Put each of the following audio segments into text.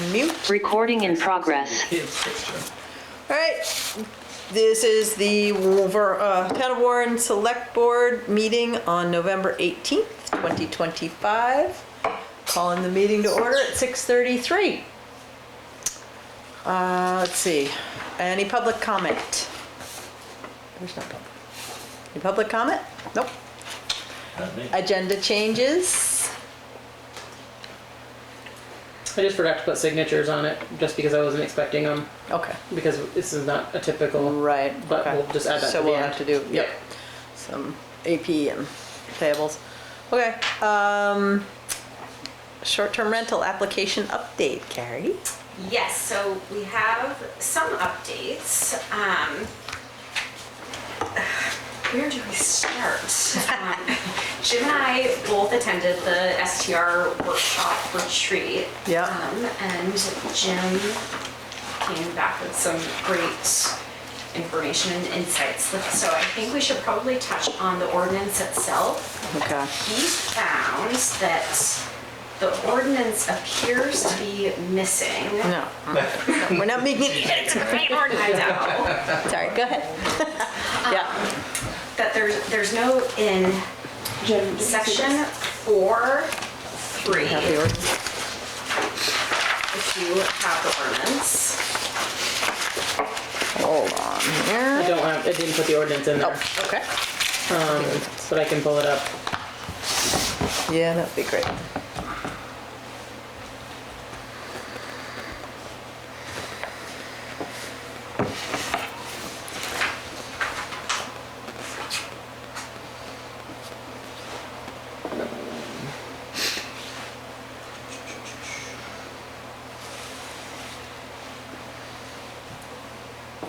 unmute. Recording in progress. All right, this is the Town of Warren Select Board meeting on November 18th, 2025. Calling the meeting to order at 6:33. Let's see, any public comment? There's no public. Any public comment? Nope. Agenda changes? I just forgot to put signatures on it, just because I wasn't expecting them, Okay. because this is not a typical, Right. but okay. we'll just add that So to the we'll end. have to do, Yep. some AP and payables. Okay, short-term rental application update, Carrie? Yes, so we have some updates. Where do we start? Jim and I both attended the STR workshop retreat. Yeah. And Jim came back with some great information and insights. So I think we should probably touch on the ordinance itself. Okay. He found that the ordinance appears to be missing. No, we're not making any edits. I know. Sorry, go ahead. Yeah. That there's no in section 4.3. Have the ordinance. If you have the ordinance. Hold on here. I didn't put the ordinance in there, Oh, okay. but I can pull it up. Yeah, that'd be great.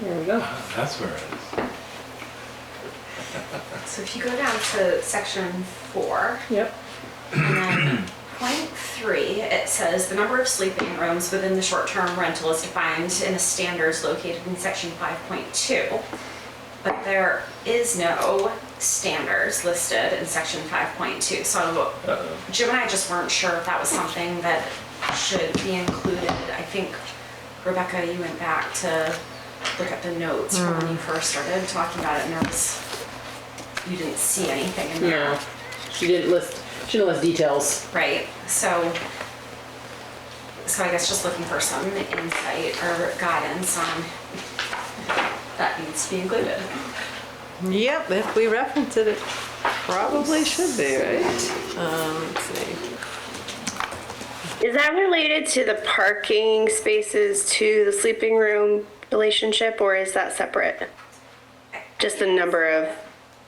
There we go. That's where it is. So if you go down to section 4, Yep. and then point 3, it says the number of sleeping rooms within the short-term rental is defined in the standards located in section 5.2. But there is no standards listed in section 5.2. So Jim and I just weren't sure if that was something that should be included. I think, Rebecca, you went back to look at the notes from when you first started talking about it, and you didn't see anything in there. No, she didn't list details. Right, so I guess just looking for some insight or guidance on that needs to be included. Yep, if we reference it, it probably should be, right? Let's see. Is that related to the parking spaces to the sleeping room relationship, or is that separate? Just the number of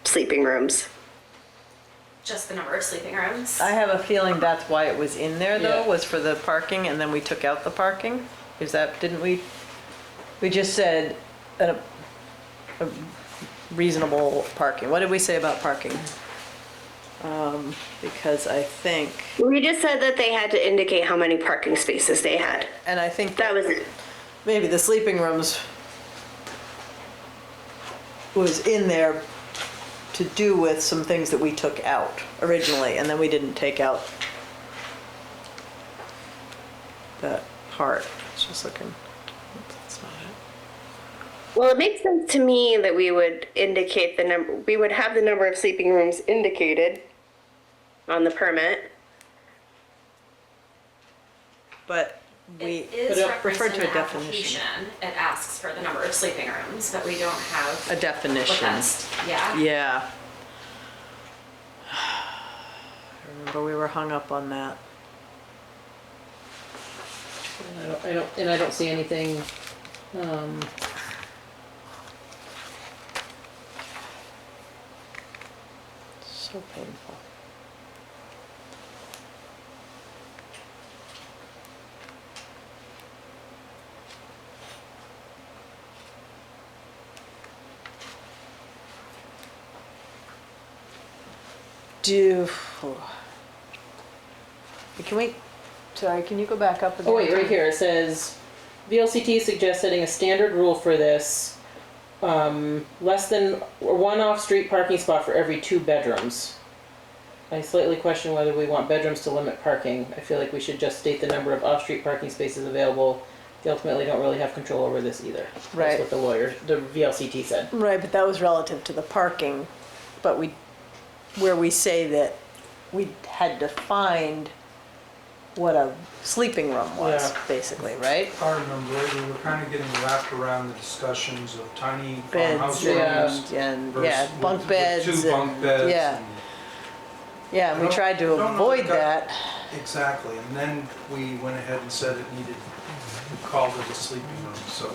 sleeping rooms? Just the number of sleeping rooms. I have a feeling that's why it was in there though, Yeah. was for the parking, and then we took out the parking. Is that, didn't we? We just said a reasonable parking. What did we say about parking? Because I think, We just said that they had to indicate how many parking spaces they had. and I think That was it. maybe the sleeping rooms was in there to do with some things that we took out originally, and then we didn't take out that part. It's just looking, that's not it. Well, it makes sense to me that we would indicate the number, we would have the number of sleeping rooms indicated on the permit. But we It is But referenced referred in to a the definition. application. It asks for the number of sleeping rooms, but we don't have A what definition. that's, yeah. Yeah. I remember we were hung up on that. I don't see anything, So painful. Can we, sorry, can you go back up again? oh wait, right here, it says, VLCT suggests setting a standard rule for this, less than one off-street parking spot for every 2 bedrooms. I slightly question whether we want bedrooms to limit parking. I feel like we should just state the number of off-street parking spaces available. They ultimately don't really have control over this either. Right. That's what the VLCT said. Right, but that was relative to the parking, but where we say that we had to find what a sleeping room was, Yeah. basically, right? If I remember right, we were kind of getting wrapped around the discussions of tiny farmhouse Beds rooms. and, versus yeah, bunk with beds. Two bunk and- beds. Yeah, and- yeah, and we I don't- tried to don't know avoid if that- that. Exactly, and then we went ahead and said it needed, we called it a sleeping room, so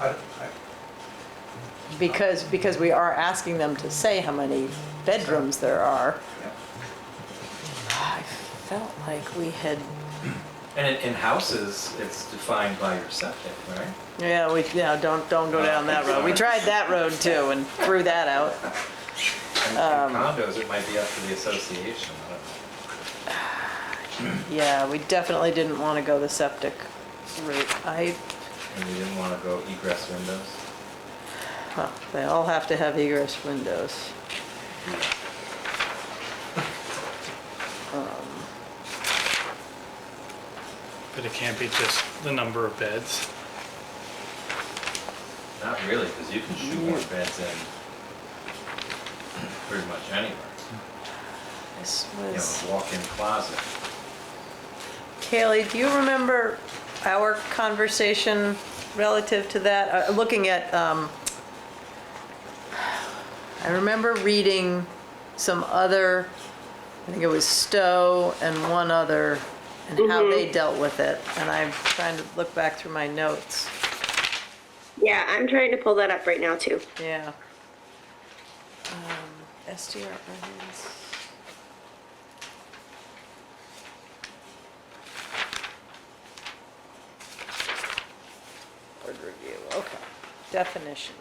I, Because we are asking them to say how many bedrooms there are. yeah. I felt like we had, And in houses, it's defined by your septic, right? don't go down that road. We tried that road too and threw that out. And in condos, it might be up to the association. I don't know. Yeah, we definitely didn't want to go the septic route. And you didn't want to go egress windows. Well, they all have to have egress windows. But it can't be just the number of beds. Not really, because you can shoot more beds in pretty much anywhere. This You know, was, a walk-in closet. Kaylee, do you remember our conversation relative to that? Looking at, I remember reading some other, I think it was Stowe and one other, and how they dealt with it. And I'm trying to look back through my notes. Yeah, I'm trying to pull that up right now too. Yeah. SDR ordinance. Board review, okay. Definitions.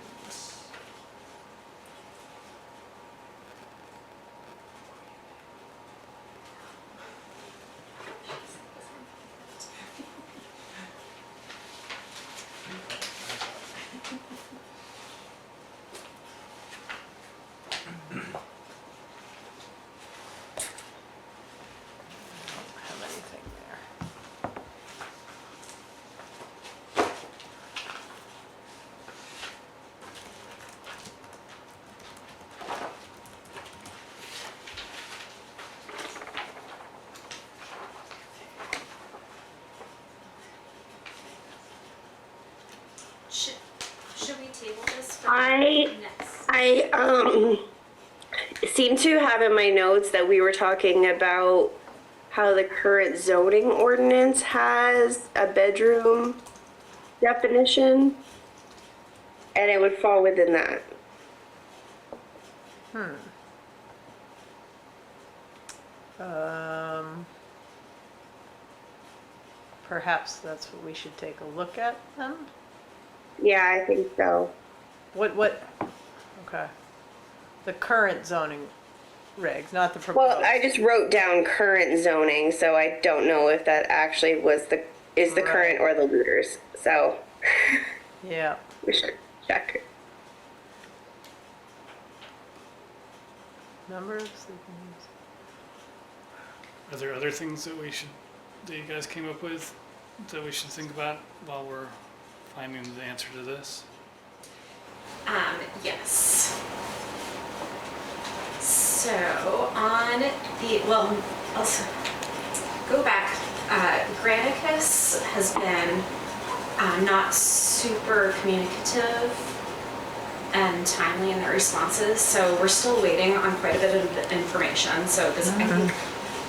Don't have anything there. Should we table this for I next? seem to have in my notes that we were talking about how the current zoning ordinance has a bedroom definition, and it would fall within that. Perhaps that's what we should take a look at then? Yeah, I think so. What, okay. The current zoning regs, not the proposed. Well, I just wrote down current zoning, so I don't know if that actually is the current or the looters. So Yeah, we should check. number of sleeping rooms. Are there other things that you guys came up with that we should think about while we're finding the answer to this? Yes. So on also go back. Granicus has been not super communicative and timely in their responses, so we're still waiting on quite a bit of information. So this, I think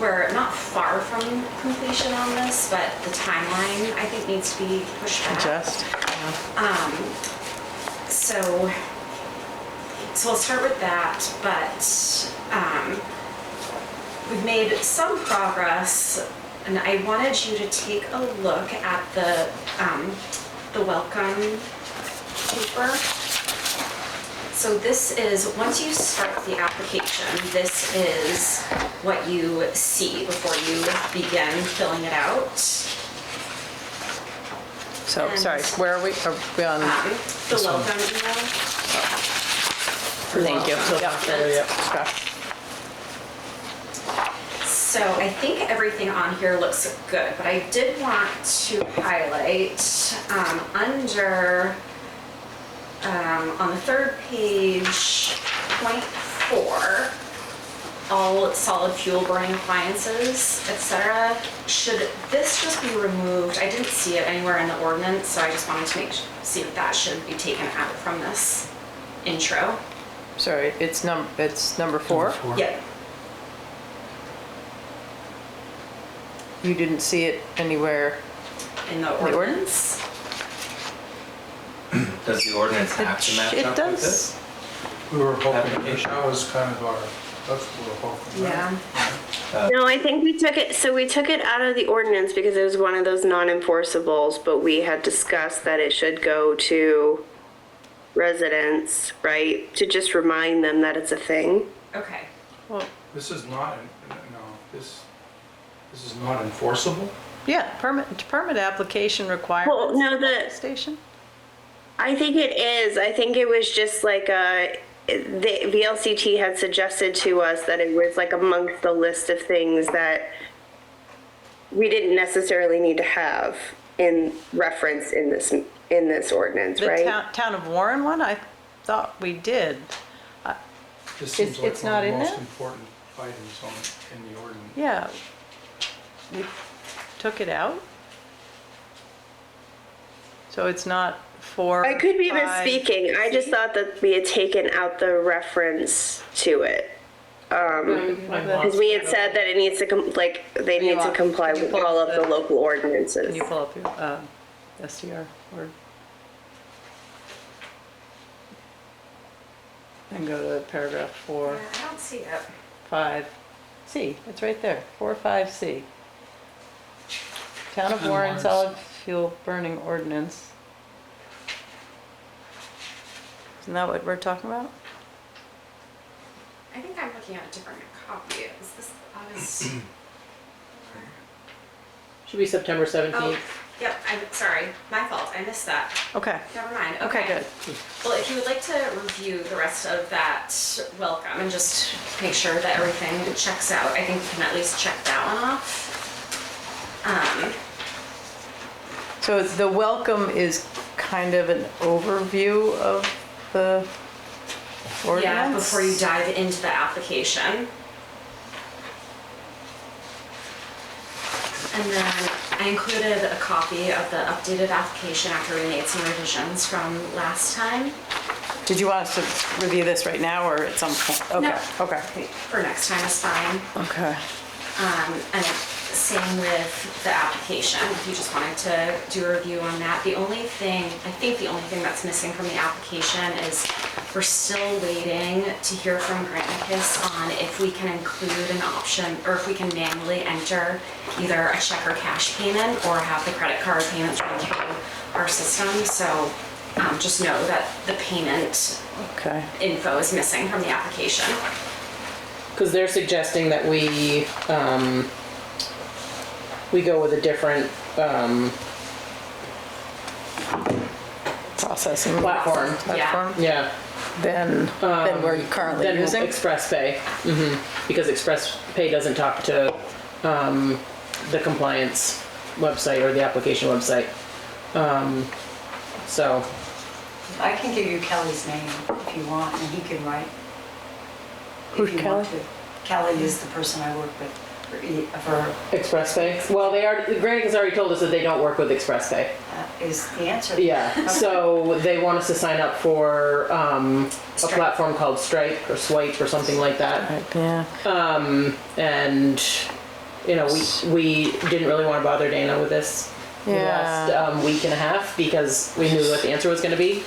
we're not far from completion on this, but the timeline I think needs to be pushed back. Adjust. So I'll start with that, but we've made some progress, and I wanted you to take a look at the welcome paper. So this is, once you start the application, this is what you see before you begin filling it out. So, And- sorry, where are we? Are we on? The welcome email. Thank you. Yeah. Okay. So I think everything on here looks good, but I did want to highlight on the third page, point 4, all solid fuel burning appliances, etc. Should this just be removed? I didn't see it anywhere in the ordinance, so I just wanted to see if that should be taken out from this intro. Sorry, it's number 4? Yep. You didn't see it anywhere? In the ordinance. Does the ordinance have to match It up with does. this? We were hoping, Application. that was kind of that's what we were hoping. right? Yeah. No, I think we took it out of the ordinance because it was one of those non-enforceables, but we had discussed that it should go to residents, right? To just remind them that it's a thing. Okay. Well, This is not, this is not enforceable? yeah, permit application requirements. Well, no, the Station? I think it is. I think it was just like the VLCT had suggested to us that it was like amongst the list of things that we didn't necessarily need to have in reference in this ordinance, The right? town of Warren one, I thought we did. This seems like it's one not of the in most there? important items in the ordinance. Yeah. We took it out? So it's not 4, I could be 5, misspeaking. I just thought that we had taken out the reference to it. Because we had said that it needs to, they need to comply with all of the local ordinances. Can you pull up your STR word? And go to paragraph 4, Yeah, I don't see it. 5C. It's right there. 4, 5C. Town of Warren solid fuel burning ordinance. Isn't that what we're talking about? I think I'm looking at a different copy. Is this August? Should be September 17th. Oh, yep, I'm sorry. My fault. I missed that. Okay. Never mind. Okay, good. Well, if you would like to review the rest of that, welcome, and just make sure that everything checks out. I think we can at least check that one off. So the welcome is kind of an overview of the ordinance? Yeah, before you dive into the application. And then I included a copy of the updated application after we made some revisions from last time. Did you want us to review this right now or at some point? Okay, No. okay, For next time is fine. okay. And same with the application, if you just wanted to do a review on that. The only thing that's missing from the application is we're still waiting to hear from Granicus on if we can include an option, or if we can manually enter either a check or cash payment, or have the credit card payments run through our system. So just know that the payment Okay. info is missing from the application. Because they're suggesting that we go with a different Processing platform. platform Yeah. than we're currently Then using? Express Pay. Because Express Pay doesn't talk to the compliance website or the application website. So, I can give you Kelly's name if you want, and he can write. Who's If you want to. Kelly is the person I work with for, Express Pay. Well, Granicus already told us that they don't work with Express Pay. is the answer. Yeah, Okay. so they want us to sign up for a Stripe. platform called Stripe or Swipe or something like that. Right, yeah. And you know, we didn't really want to bother Dana with this the last week and a half because we knew what the answer was going to be,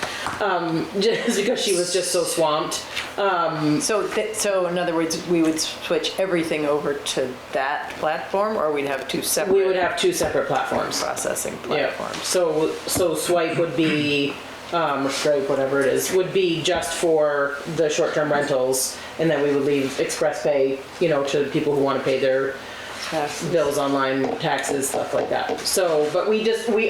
just because she was just so swamped. So in other words, we would switch everything over to that platform, or we'd have two separate? We would have two separate platforms. Processing Yeah. platforms. So Swipe would be, or Stripe, whatever it is, would be just for the short-term rentals, and then we would leave Express Pay, you know, to people who want to pay their bills online, taxes, stuff like that. So, but we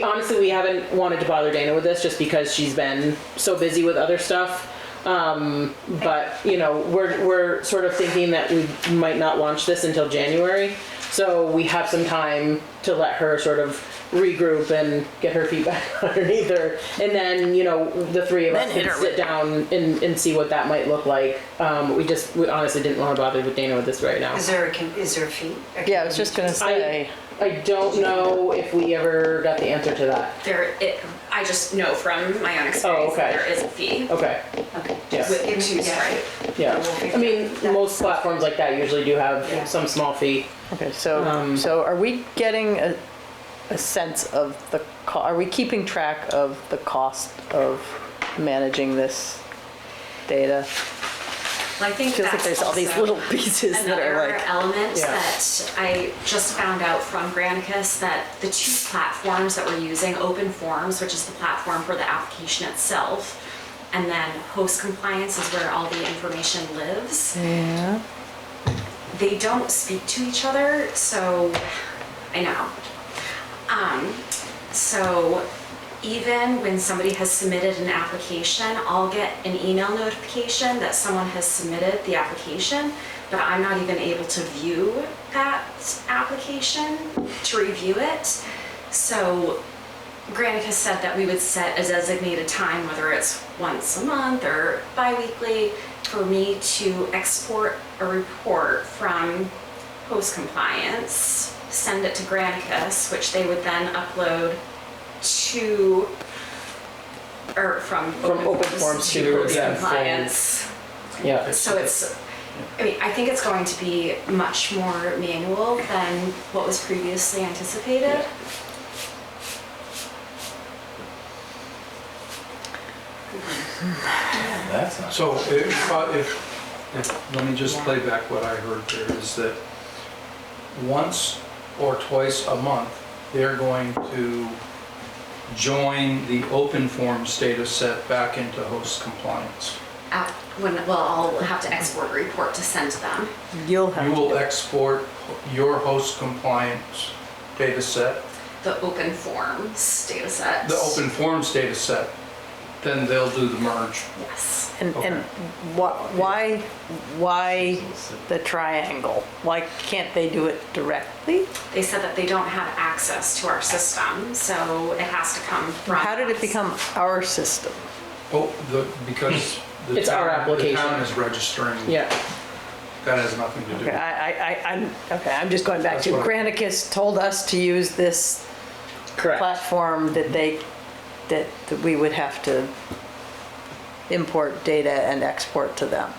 honestly, we haven't wanted to bother Dana with this just because she's been so busy with other stuff. But, you know, we're sort of thinking that we might not launch this until January. So we have some time to let her sort of regroup and get her feet back underneath her. And then, you know, the three of us Then hit can her sit with down and see what that might look like. We honestly didn't want to bother with Dana with this right now. Is there a fee? Yeah, I was just gonna say, I don't know if we ever got the answer to that. I just know from my own experience that okay. there is a fee. Okay, Okay. yeah. With two, Yeah. right? Yeah, I mean, most platforms like that usually do have Yeah. some small fee. okay, so are we getting a sense of are we keeping track of the cost of managing this data? Well, I think Feels like that's there's all these also little pieces that are another like, element Yeah. that I just found out from Granicus, that the two platforms that we're using, Open Forms, which is the platform for the application itself, and then Host Compliance is where all the information lives. yeah, They don't speak to each other, so I know. So even when somebody has submitted an application, I'll get an email notification that someone has submitted the application, but I'm not even able to view that application to review it. So Granicus said that we would set a designated time, whether it's once a month or bi-weekly, for me to export a report from Host Compliance, send it to Granicus, which they would then upload to, or from Open Forms to Host yeah, Compliance. Yeah. So it's, I mean, I think it's going to be much more manual than what was previously anticipated. That's not. So if, let me just play back what I heard there, is that once or twice a month, they're going to join the open forms data set back into Host Compliance. I'll have to export a report to send to them. you'll have You to will do it. export your Host Compliance data set, The Open Forms data set. the open forms data set, then they'll do the merge. Yes. And Okay. why the triangle? Why can't they do it directly? They said that they don't have access to our system, so it has to come from How did it us. become our system? Oh, because the It's our town, the application. town is registering. Yeah, That has nothing to do. Okay, I'm just going back That's to what I- Granicus told us to use this correct. platform that we would have to import data and export to them.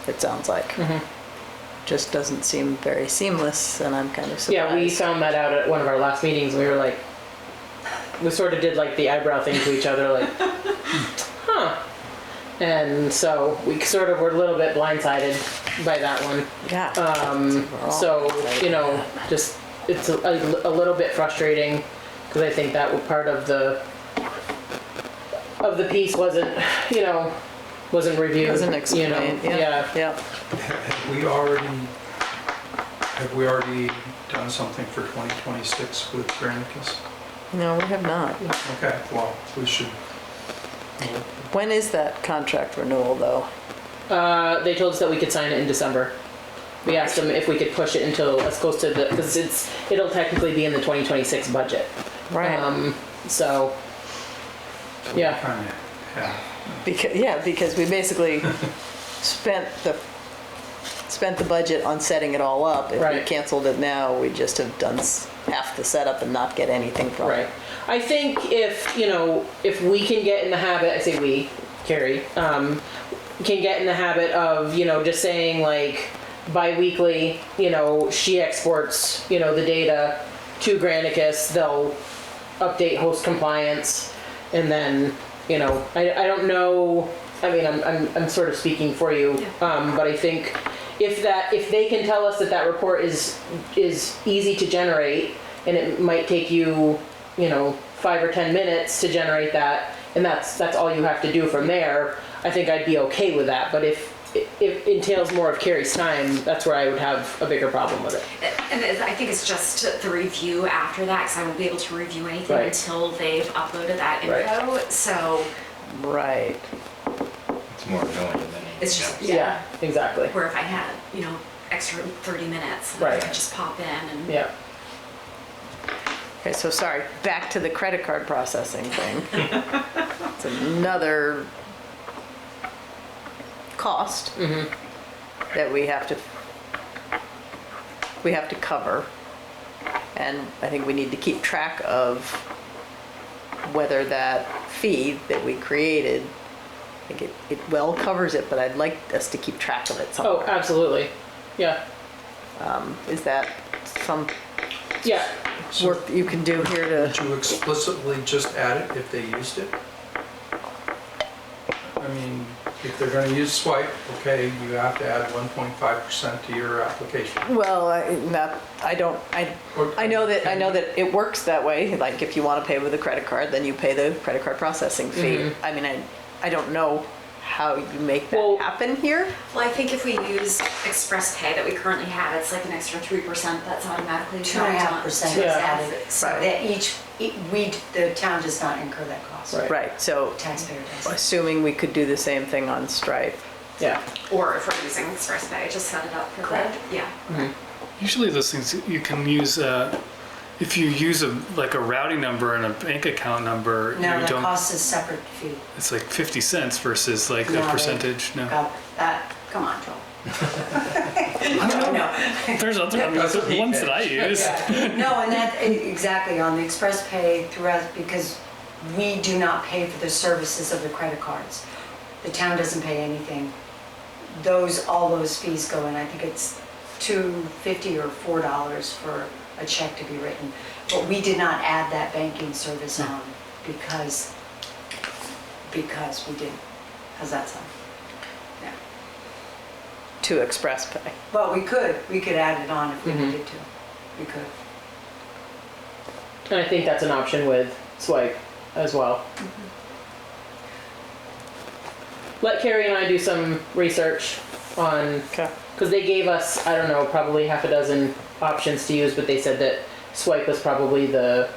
It sounds like. Just doesn't seem very seamless, and I'm kind of surprised. Yeah, we found that out at one of our last meetings. We were like, we sort of did like the eyebrow thing to each other, like, huh. And so we sort of were a little bit blindsided by that one. Yeah. We're all So, excited. you know, just, it's a little bit frustrating, because I think that part of the piece wasn't, you know, wasn't reviewed. Doesn't you explain, know? yeah. Have we already done something for 2026 with Granicus? No, we have not. Okay, well, we should. When is that contract renewal, though? They told us that we could sign it in December. We asked them if we could push it until as close to the, because it'll technically be in the 2026 budget. Right. So, yeah. Kind of, yeah. Because we basically spent the budget on setting it all up. If we Right. canceled it now, we'd just have done half the setup and not get anything from Right. it. I think if, you know, if we can get in the habit, I say we, Carrie, can get in the habit of, you know, just saying like bi-weekly, you know, she exports, you know, the data to Granicus, they'll update Host Compliance, and then, you know, I don't know, I mean, I'm sort of speaking for you, but I think if they can tell us that report is easy to generate, and it might take you, you know, 5 or 10 minutes to generate that, and that's all you have to do from there, I think I'd be okay with that. But if it entails more of Carrie's time, that's where I would have a bigger problem with it. And I think it's just the review after that, because I won't be able to review anything Right. until they've uploaded that info. Right. So Right. It's more annoying than anything It's just, else. yeah. Exactly. Where if I had, extra 30 minutes, I Right. could just pop in and. Yeah. Okay, so sorry, back to the credit card processing thing. It's another cost that we have to cover. And I think we need to keep track of whether that fee that we created, I think it well covers it, but I'd like us to keep track of it Oh, somewhere. absolutely. Yeah. Is that some Yeah. work that you can do here to? Would you explicitly just add it if they used it? I mean, if they're gonna use swipe, okay, you have to add 1.5% to your application. Well, I know that it works that way. Like if you want to pay with a credit card, then you pay the credit card processing fee. I mean, I don't know how you make that Well- happen here. Well, I think if we use Express Pay that we currently have, it's like an extra 3% that's automatically charged on. 2.5% is Yeah. added, so Right. that the town does not incur that cost. Right. Right, so Taxpayer does. assuming we could do the same thing on Stripe. Yeah. Or if we're using Express Pay, just set it up for Correct. the, yeah. Usually those things you can use, if you use a routing number and a bank account number, No, you that don't, cost is separate fee. it's like 50 cents versus like No, a they- percentage, no. God, come on, Joel. No. There's other That's what he ones that I use. No, and that, exactly, on the Express Pay throughout, because we do not pay for the services of the credit cards. The town doesn't pay anything. All those fees go in, I think it's $2.50 or $4 for a check to be written. But we did not add that banking service on because we didn't, because that's on. Yeah. To Express Pay. But we could add it on if we needed to. We could. And I think that's an option with Swipe as well. Let Carrie and I do some research on, Okay. because they gave us, I don't know, probably half a dozen options to use, but they said that Swipe was probably the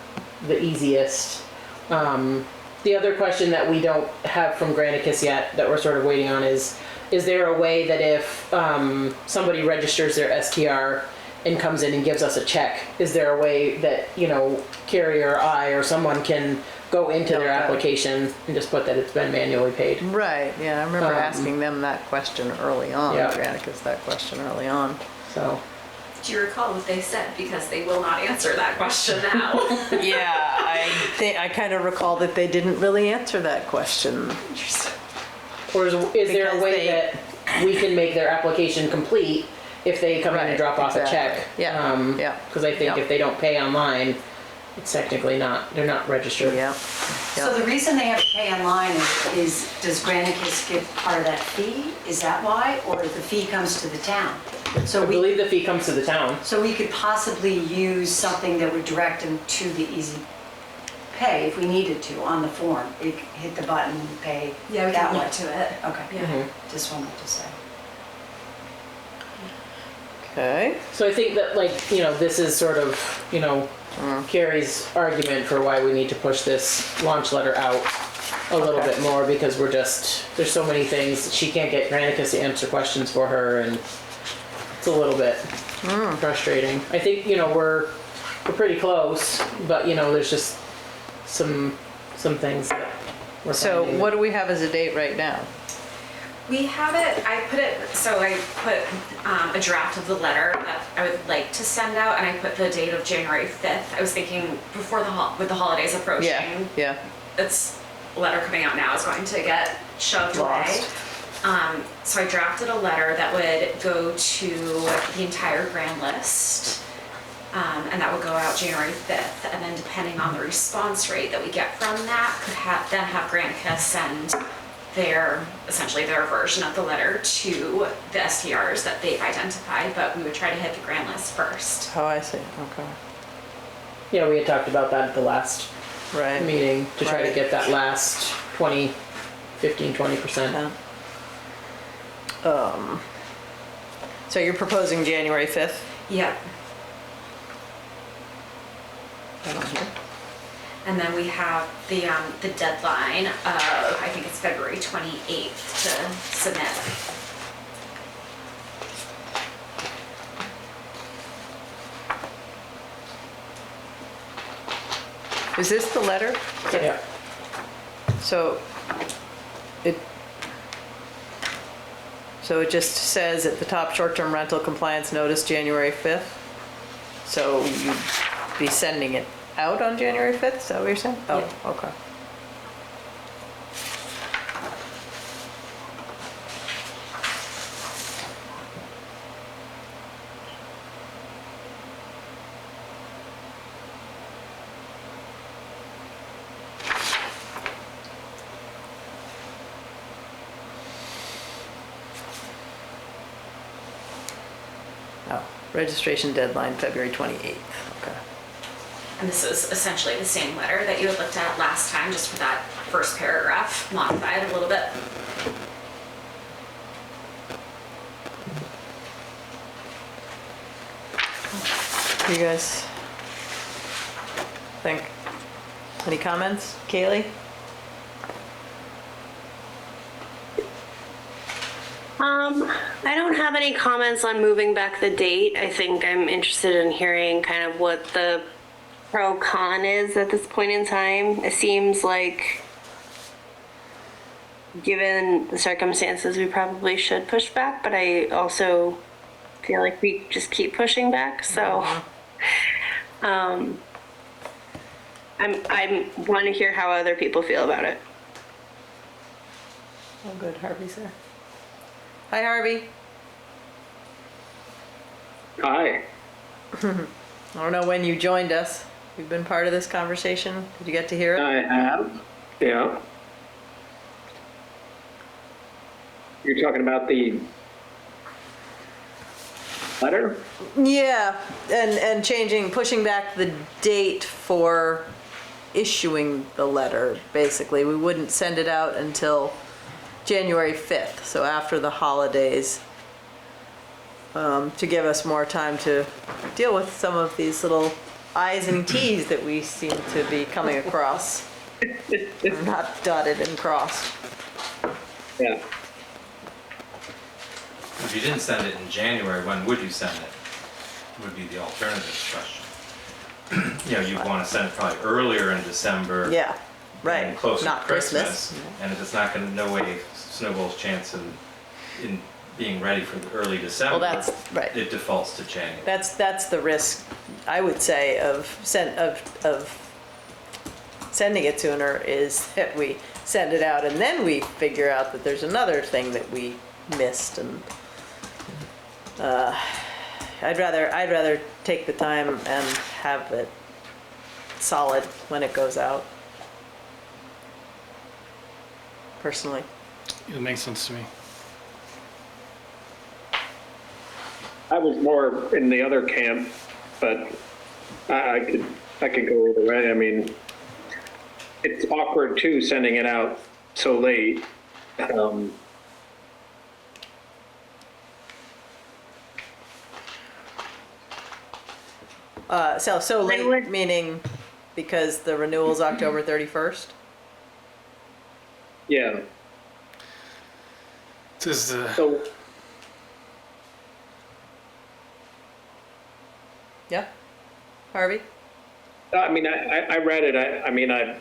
easiest. The other question that we don't have from Granicus yet that we're sort of waiting on is there a way that if somebody registers their STR and comes in and gives us a check, is there a way that, Carrie or I or someone can go into their Okay. application and just put that it's been manually paid? Right, yeah, I remember Um, asking them that question early on, Yeah. Granicus that question early on. So, Do you recall what they said? Because they will not answer that question now. Yeah, I kind of recall that they didn't really answer that question. or is there a Because way they- that we can make their application complete if they come in and Right, drop off a check? exactly. Yeah, yeah. Because I think Yeah. if they don't pay online, it's technically they're not registered. Yeah. So the reason they have to pay online is does Granicus give part of that fee? Is that why? Or the fee comes to the town? I believe the fee comes to the town. So we could possibly use something that would direct them to the easy pay if we needed to on the form. We could hit the button and pay Yeah, we that can way. link to it. Okay, Yeah. just wanted to say. Okay. So I think that this is sort of, Carrie's argument for why we need to push this launch letter out a little Okay. bit more, because there's so many things. She can't get Granicus to answer questions for her, and it's a little bit frustrating. I think, we're pretty close, but there's just some things that we're So finding what that- do we have as a date right now? We have it, I put a draft of the letter that I would like to send out, and I put the date of January 5th. I was thinking before with the holidays approaching, Yeah. it's letter coming out now is going to get shoved away. Lost. So I drafted a letter that would go to the entire grand list, and that would go out January 5th. And then depending on the response rate that we get from that, could then have Granicus send essentially their version of the letter to the STRs that they've identified, but we would try to hit the grand list first. Oh, I see, okay. Yeah, we had talked about that at the last Right. meeting to try to Right. get that last 15-20%. Yeah. So you're proposing January 5th? Yep. And then we have the deadline of, I think it's February 28th to submit. Is this the letter? Yeah. So it just says at the top, short-term rental compliance notice, January 5th. So you'd be sending it out on January 5th, is that what you're saying? Oh, Yeah. okay. Oh, registration deadline, February 28th, okay. And this is essentially the same letter that you had looked at last time, just for that first paragraph, modified a little bit. What do you guys think? Any comments? Kaylee? I don't have any comments on moving back the date. I think I'm interested in hearing kind of what the pro con is at this point in time. It seems like, given the circumstances, we probably should push back, but I also feel like we just keep pushing back. So, I want to hear how other people feel about it. Oh, good, Harvey's there. Hi, Harvey. Hi. I don't know when you joined us. You've been part of this conversation. Did you get to hear it? I have. Yeah. You're talking about the letter? Yeah, and pushing back the date for issuing the letter, basically. We wouldn't send it out until January 5th, so after the holidays, to give us more time to deal with some of these little I's and T's that we seem to be coming across. They're not dotted and crossed. Yeah. If you didn't send it in January, when would you send it? Would be the alternative question. You know, you'd want to send it probably earlier in December. Yeah, right. And closer Not to Christmas. Christmas. And if it's not going to, no way snowballs chance in being ready for the early December. Well, that's right. It defaults to January. That's the risk, I would say, of sending it sooner, is that we send it out and then we figure out that there's another thing that we missed, and I'd rather take the time and have it solid when it goes out. Personally. It makes sense to me. I was more in the other camp, but I could go either way. I mean, it's awkward too, sending it out so late. So late, would- meaning because the renewal's October 31st? Yeah. This is the, So Yeah? Harvey? I mean, I read it. I mean, in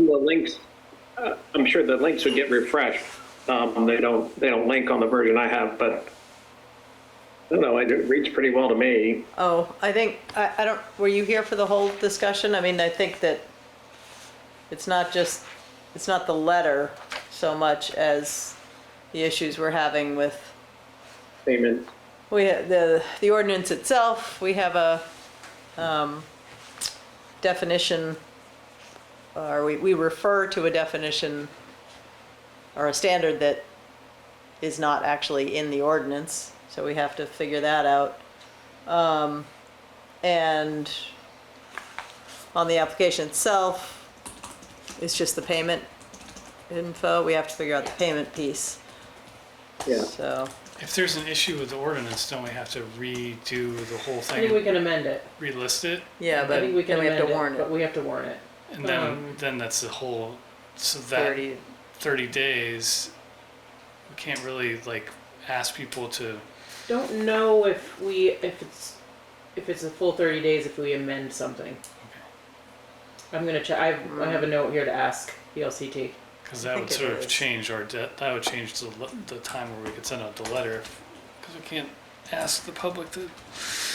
the links. I'm sure the links would get refreshed. They don't link on the version I have, but I don't know. It reads pretty well to me. Oh, I think, I don't, were you here for the whole discussion? I mean, I think that it's not the letter so much as the issues we're having with, Payment. we have the ordinance itself. We have a definition, or we refer to a definition or a standard that is not actually in the ordinance, so we have to figure that out. And on the application itself, it's just the payment info. We have to figure out the payment piece. Yeah. So If there's an issue with the ordinance, don't we have to redo the whole I think we thing, can amend it. relist it? Yeah, I but think we can then we have amend to it, warn but it. we have to warn it. And then that's the whole, so that 30, 30 days, we can't really like ask people to, Don't know if it's a full 30 days if we amend something. I'm gonna check. I have a note here to ask the LCT. because I that think would it sort of is. change that would change the time where we could send out the letter. Because we can't ask the public to,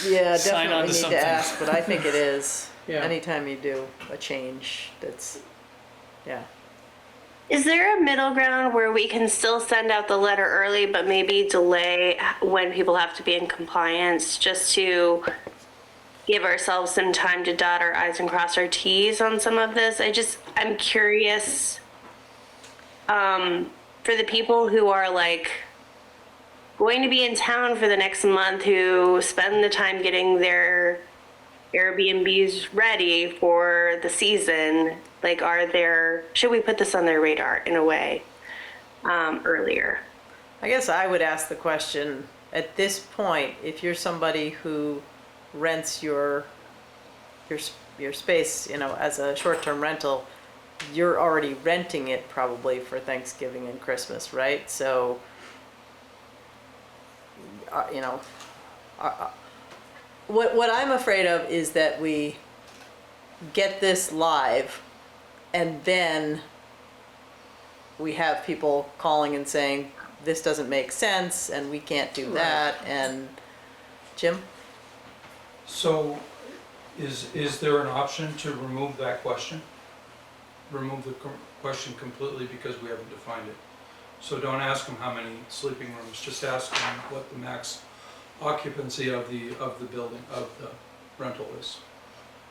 yeah, Sign on definitely to need something. to ask, but I think it is. Yeah. Anytime you do a change, yeah. Is there a middle ground where we can still send out the letter early, but maybe delay when people have to be in compliance, just to give ourselves some time to dot our i's and cross our t's on some of this? I'm curious, for the people who are like going to be in town for the next month, who spend the time getting their Airbnbs ready for the season, like, should we put this on their radar in a way, earlier? I guess I would ask the question, at this point, if you're somebody who rents your space, as a short-term rental, you're already renting it probably for Thanksgiving and Christmas, right? So, what I'm afraid of is that we get this live and then we have people calling and saying, this doesn't make sense and we can't do that, and Jim? So is there an option to remove that question? Remove the question completely because we haven't defined it. So don't ask them how many sleeping rooms, just ask them what the max occupancy of the building, of the rental is.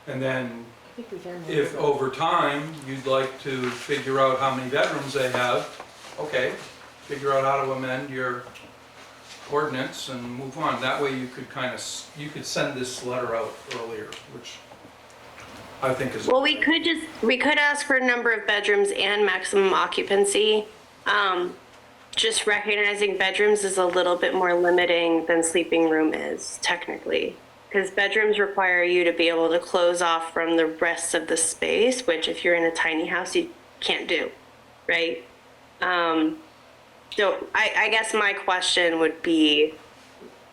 And then I think we can. if over time you'd like to figure out how many bedrooms they have, okay, figure out how to amend your ordinance and move on. That way you could you could send this letter out earlier, which I think is. Well, we could ask for a number of bedrooms and maximum occupancy. Just recognizing bedrooms is a little bit more limiting than sleeping room is technically, because bedrooms require you to be able to close off from the rest of the space, which if you're in a tiny house, you can't do, right? So I guess my question would be,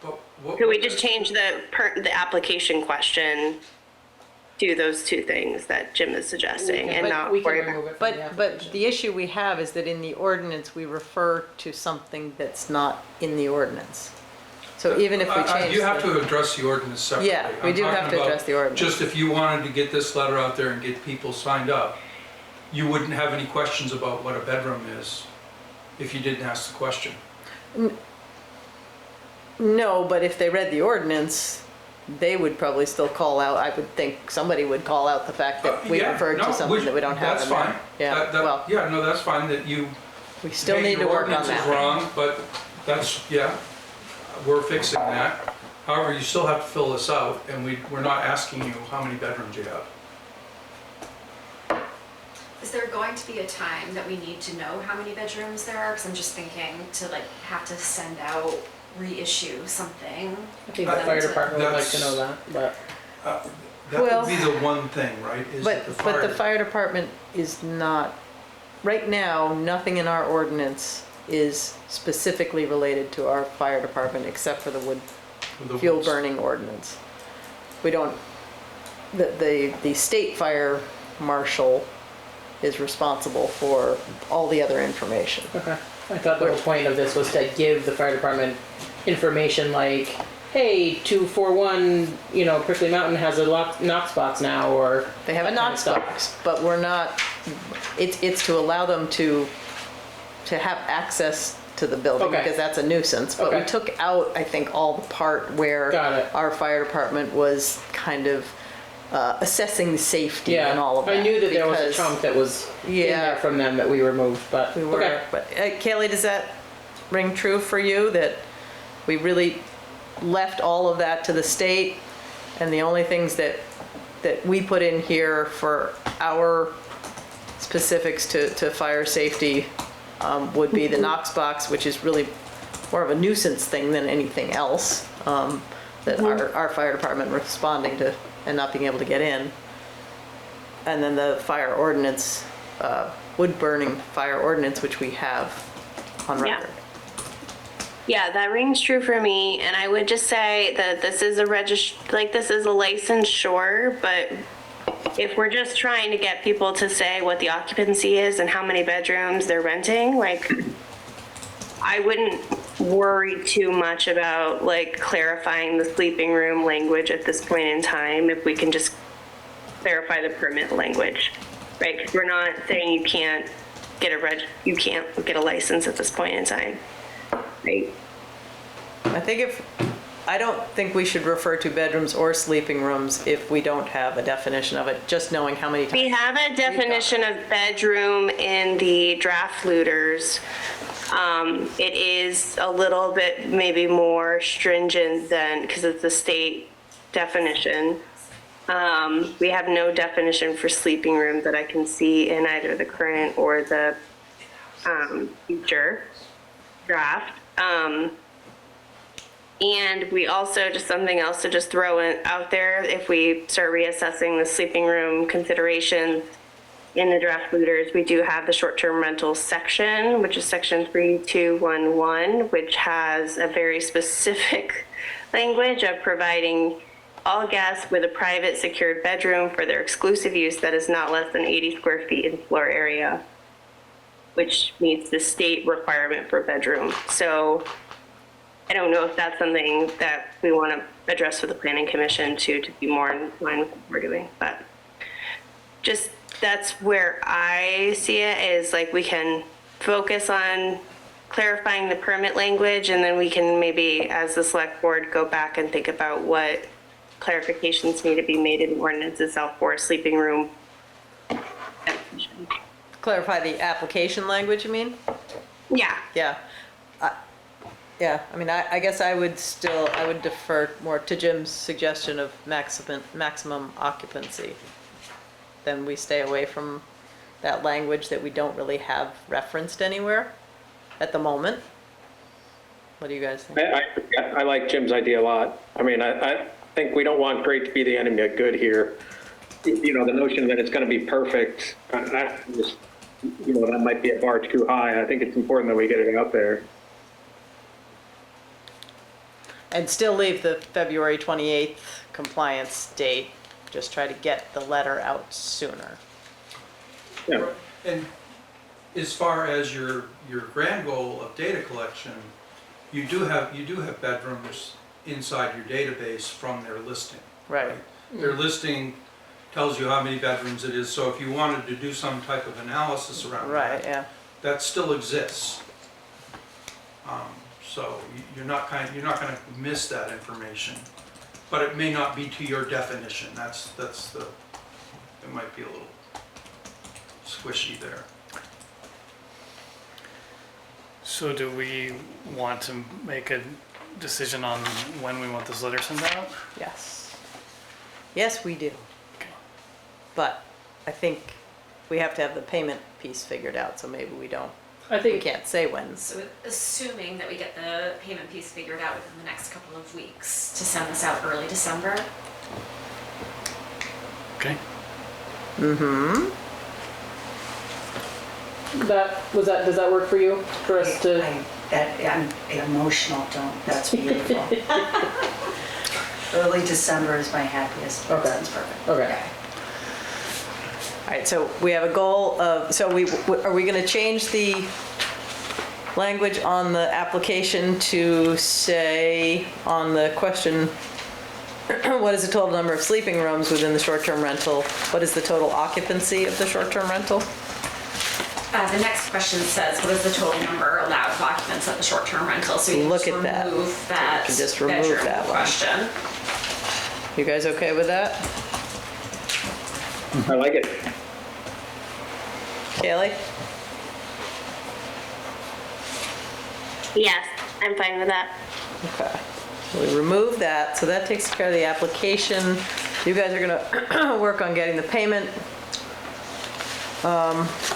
could we just change the application question to those two things that Jim is suggesting and not we can worry remove about? it from the But application. the issue we have is that in the ordinance, we refer to something that's not in the ordinance. So even if we change. You have to address the ordinance separately. Yeah, we do have to address the ordinance. Just if you wanted to get this letter out there and get people signed up, you wouldn't have any questions about what a bedroom is if you didn't ask the question. No, but if they read the ordinance, they would probably still call out, I would think somebody would call out the fact that we Yeah, referred no, to something that we don't have in there. That's fine. Yeah, well, Yeah, no, that's fine that you. we still hey, need to your work on ordinance is that. wrong, but that's, yeah, we're fixing that. However, you still have to fill this out, and we're not asking you how many bedrooms you have. Is there going to be a time that we need to know how many bedrooms there are? Because I'm just thinking to like have to send out, reissue something. I think the fire department would like to That's- know that, but That Well- would be the one thing, right? Is that But the fire department is not, right now, nothing in our ordinance is specifically related to our fire department except for the wood the fuel woods. burning ordinance. We don't, the state fire marshal is responsible for all the other information. okay. I thought the whole point of this was to give the fire department information like, hey, 241, Prickly Mountain has a Knox box now, or. They have a that kind of Knox stuff. box, but we're not, it's to allow them to have access to the building, Okay. because that's a nuisance. But we Okay. took out, I think, all the part where Got it. our fire department was kind of assessing the safety Yeah, and all of that. I knew that there was a because chunk that was in Yeah. there from them that we removed, but, We were, okay. but Kaylee, does that ring true for you, that we really left all of that to the state, and the only things that we put in here for our specifics to fire safety would be the Knox box, which is really more of a nuisance thing than anything else, that our fire department responding to and not being able to get in. And then the fire ordinance, wood burning fire ordinance, which we have on Yeah. record. Yeah, that rings true for me. And I would just say that this is this is a license, sure, but if we're just trying to get people to say what the occupancy is and how many bedrooms they're renting, like, I wouldn't worry too much about like clarifying the sleeping room language at this point in time if we can just clarify the permit language, right? Because we're not saying you can't get a license at this point in time, right? I don't think we should refer to bedrooms or sleeping rooms if we don't have a definition of it, just knowing how many times. We have a definition of bedroom in the draft looters. It is a little bit maybe more stringent than, because it's a state definition. We have no definition for sleeping room that I can see in either the current or the future draft. And we also, just something else to just throw out there, if we start reassessing the sleeping room considerations in the draft looters, we do have the short-term rental section, which is section 3211, which has a very specific language of providing all guests with a private secured bedroom for their exclusive use that is not less than 80 square feet in floor area, which meets the state requirement for bedroom. So I don't know if that's something that we want to address with the planning commission to be more in line with what we're doing, but just that's where I see it, is like we can focus on clarifying the permit language, and then we can maybe, as the select board, go back and think about what clarifications need to be made in the ordinance itself for a sleeping room. Clarify the application language, you mean? Yeah. Yeah. Yeah, I mean, I guess I would defer more to Jim's suggestion of maximum occupancy. Then we stay away from that language that we don't really have referenced anywhere at the moment. What do you guys think? I like Jim's idea a lot. I mean, I think we don't want great to be the enemy of good here. You know, the notion that it's going to be perfect, that might be a bar too high. I think it's important that we get it out there. And still leave the February 28th compliance date. Just try to get the letter out sooner. Yeah. And as far as your grand goal of data collection, you do have bedrooms inside your database from their listing. Right. Their listing tells you how many bedrooms it is, so if you wanted to do some type of analysis around Right, that, yeah. that still exists. So you're not going to miss that information, but it may not be to your definition. It might be a little squishy there. So do we want to make a decision on when we want this letter sent out? Yes. Yes, we do. Okay. But I think we have to have the payment piece figured out, so maybe we don't. I We think, can't say when. So assuming that we get the payment piece figured out within the next couple of weeks to send this out early December. Okay. Mm-hmm. does that work for you? For us to, I'm emotional, that's beautiful. Early December is my happiest. Okay. That's perfect. okay. All right, so we have a goal of, are we going to change the language on the application to say, on the question, what is the total number of sleeping rooms within the short-term rental? What is the total occupancy of the short-term rental? The next question says, what is the total number allowed of occupants at the short-term rental? So you can Look just at that. remove that You can just remove bedroom that one. question. You guys okay with that? I like it. Kaylee? Yes, I'm fine with that. Okay. We remove that, so that takes care of the application. You guys are gonna work on getting the payment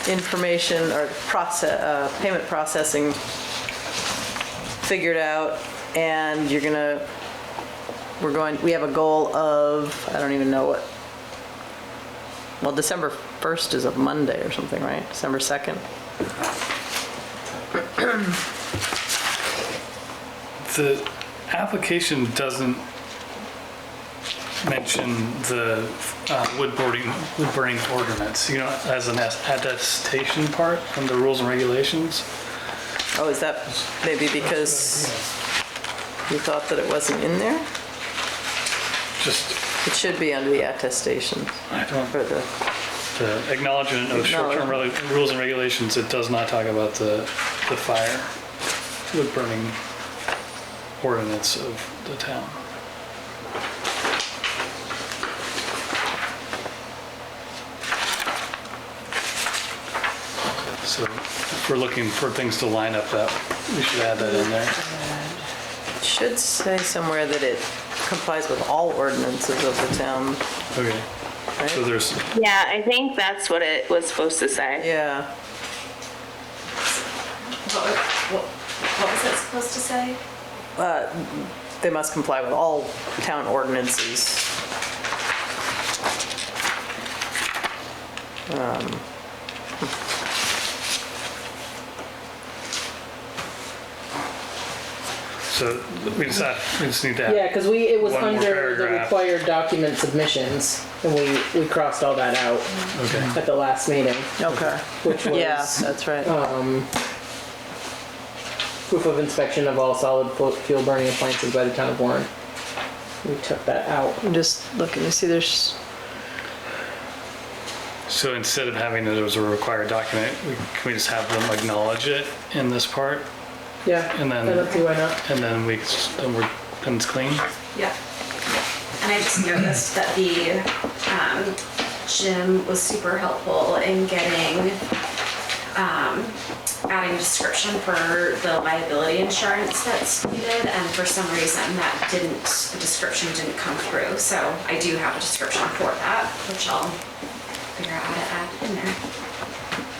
information or payment processing figured out, and we have a goal of, I don't even know what, well, December 1st is a Monday or something, right? December 2nd? The application doesn't mention the wood burning ordinance, as an attestation part in the rules and regulations. Oh, is that maybe because you thought that it wasn't in there? Just It should be under the attestation. I don't. Or the, The acknowledgement of short-term rules and regulations, it does not talk about the fire, wood burning ordinance of the town. So if we're looking for things to line up, that we should add that in there. it should say somewhere that it complies with all ordinances of the town, Okay, right? so there's, Yeah, I think that's what it was supposed to say. Yeah, What was it supposed to say? they must comply with all town ordinances. so we just need to Yeah, add, because it was One more under the paragraph. required document submissions, and we crossed all that out okay. at the last meeting, Okay. which was Yeah, that's right. proof of inspection of all solid fuel burning appliances by the town of Warren. We took that out. I'm just looking to see, there's, So instead of having it as a required document, can we just have them acknowledge it in this part? Yeah, And then- I don't see why not. And then then it's clean? Yeah. And I just noticed that the Jim was super helpful in getting adding a description for the liability insurance that's needed, and for some reason the description didn't come through. So I do have a description for that, which I'll figure out how to add in there.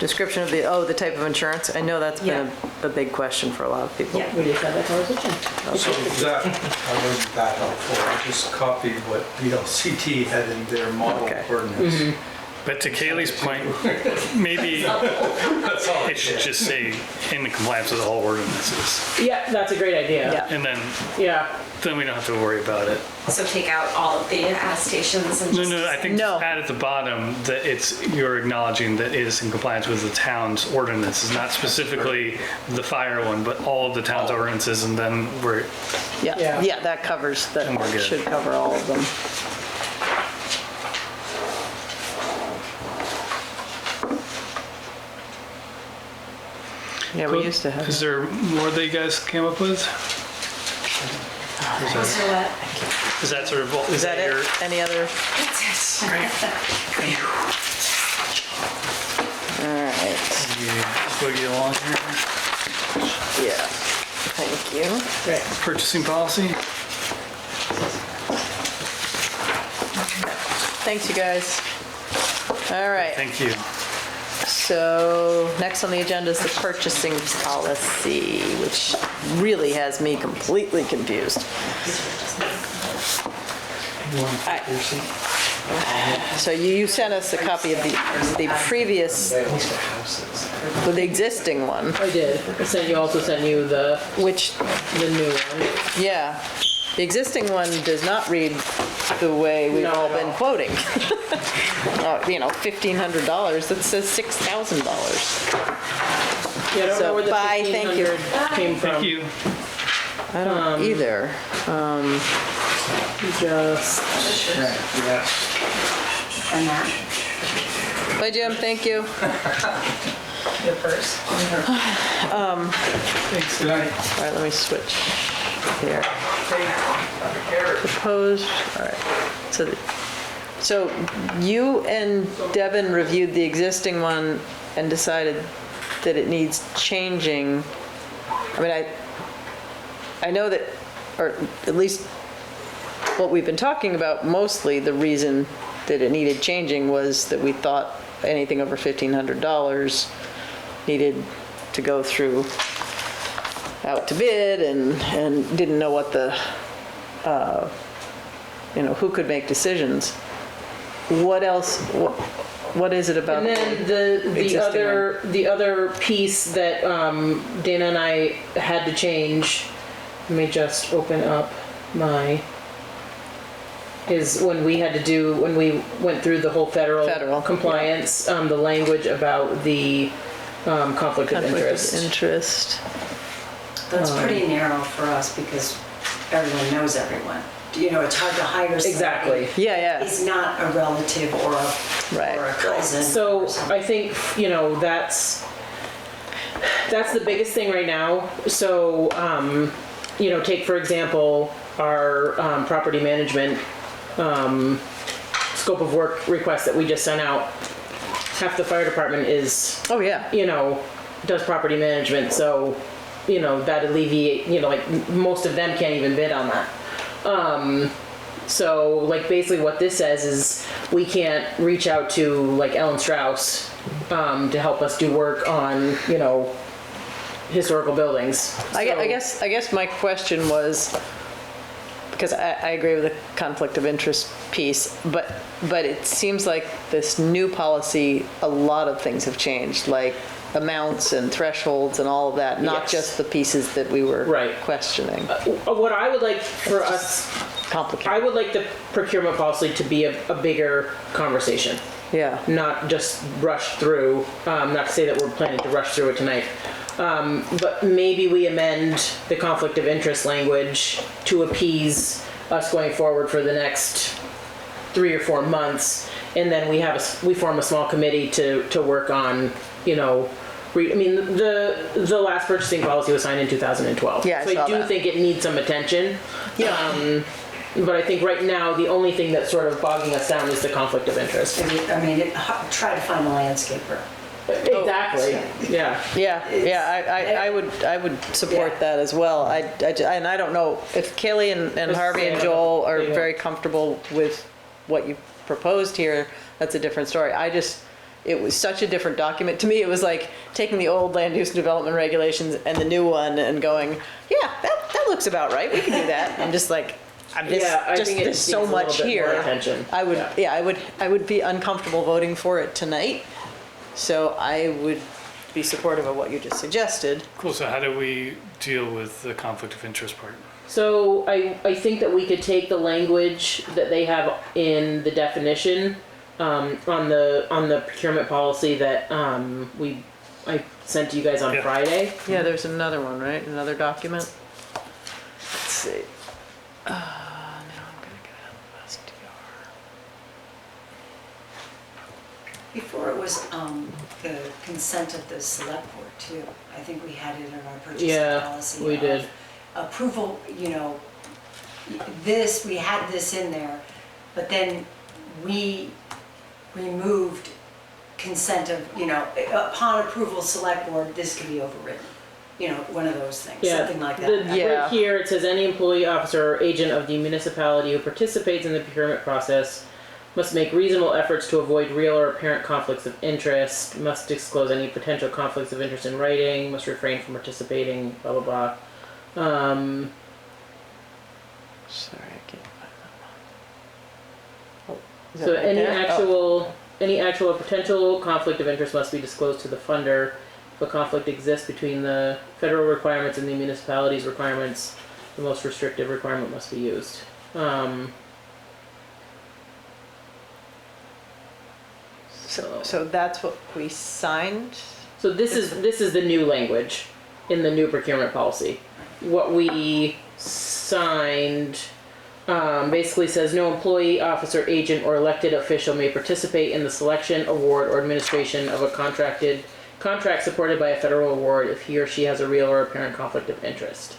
description of the type of insurance. I know that's been a big question for a lot of people. Yeah. We just had that conversation. So that, I wasn't that helpful. I just copied what VLCT had in their model Okay. ordinance. But to Kaylee's point, maybe That's all. it should just say in compliance with all ordinances. Yeah, that's a great idea. Yeah. And Yeah. then we don't have to worry about it. So take out all of the attestations and just. No, I think No. just add at the bottom that you're acknowledging that it is in compliance with the town's ordinances, not specifically the fire one, but all of the town's ordinances, and then Yeah, Yeah. yeah, that covers, that And we're good. should cover all of them. Yeah, we used to have. Is there more that you guys came up with? So what? Is that sort of, Is that your? it? Any other? All right, Boogie along here. yeah, thank you. Great. Purchasing policy? Thanks, you guys. All right, Thank you. so next on the agenda is the purchasing policy, which really has me completely confused. So you sent us a copy of the previous, the existing one, I did. I also sent you the which, new one. yeah, the existing one does not read the way we've Not all at been all. quoting. $1,500, that says $6,000. Yeah, I don't So, know where the bye, thank you. 1,500 came from. Thank you. I don't either. Just, And that, Bye, Jim, thank you. your purse. Thanks, good night. All right, let me switch here. Proposed, all right. So you and Devin reviewed the existing one and decided that it needs changing. I mean, I know that, or at least what we've been talking about, mostly the reason that it needed changing was that we thought anything over $1,500 needed to go through out to bid and didn't know what the, who could make decisions. What else, what is it about? And then the existing the other piece that Dana and I had to change, let me just open up is when we went through the whole federal compliance, the language about the conflict of interest. That's pretty narrow for us because everyone knows everyone. It's hard to hire somebody. Exactly. Yeah. He's not a relative or Right. a cousin. So or something. I think, that's the biggest thing right now. So, take for example, our property management scope of work request that we just sent out. Half the fire department is, Oh, yeah. does property management. So, that alleviate, most of them can't even bid on that. So basically what this says is we can't reach out to Ellen Strauss to help us do work on, historical buildings. I guess my question was, because I agree with the conflict of interest piece, but it seems like this new policy, a lot of things have changed, like amounts and thresholds and all of that, not Yes. just the pieces that we were Right. questioning. What I would like for us, Complicated. I would like the procurement policy to be a bigger conversation, Yeah. not just rush through. Not to say that we're planning to rush through it tonight. But maybe we amend the conflict of interest language to appease us going forward for the next 3 or 4 months. And then we form a small committee to work on, the last purchasing policy was signed in 2012. Yeah, I so saw I do that. think it needs some attention. Yeah. But I think right now, the only thing that's sort of bogging us down is the conflict of interest. Try to find a landscaper. Exactly, yeah. Yeah, I would support Yeah. that as well. And I don't know if Kelly and Harvey and Joel are very comfortable with what you proposed here, that's a different story. It was such a different document. To me, it was like taking the old land use and development regulations and the new one and going, yeah, that looks about right, we can do that. I'm just like, I think it there's so needs a little much bit more here. attention. I would be uncomfortable voting for it tonight. So I would be supportive of what you just suggested. Cool, so how do we deal with the conflict of interest part? So I think that we could take the language that they have in the definition on the procurement policy that I sent to you guys on Yeah. Friday. Yeah, there's another one, right? Another document? Let's see. Now I'm gonna get out of SDR. Before it was the consent of the select board too. I think we had it in our purchasing policy. we of did. Approval, we had this in there, but then we removed consent of, upon approval, select board, this could be overridden. One of those things, something like that. Yeah. Right here, it says any employee, officer, or agent of the municipality who participates in the procurement process must make reasonable efforts to avoid real or apparent conflicts of interest, must disclose any potential conflicts of interest in writing, must refrain from participating, blah, blah, blah. Sorry, I can't find that one. Oh, is that So right any there? Oh. actual or potential conflict of interest must be disclosed to the funder. If a conflict exists between the federal requirements and the municipality's requirements, the most restrictive requirement must be used. So that's what we signed? So this is the new language in the new procurement policy. What we signed basically says no employee, officer, agent, or elected official may participate in the selection, award, or administration of a contract supported by a federal award if he or she has a real or apparent conflict of interest.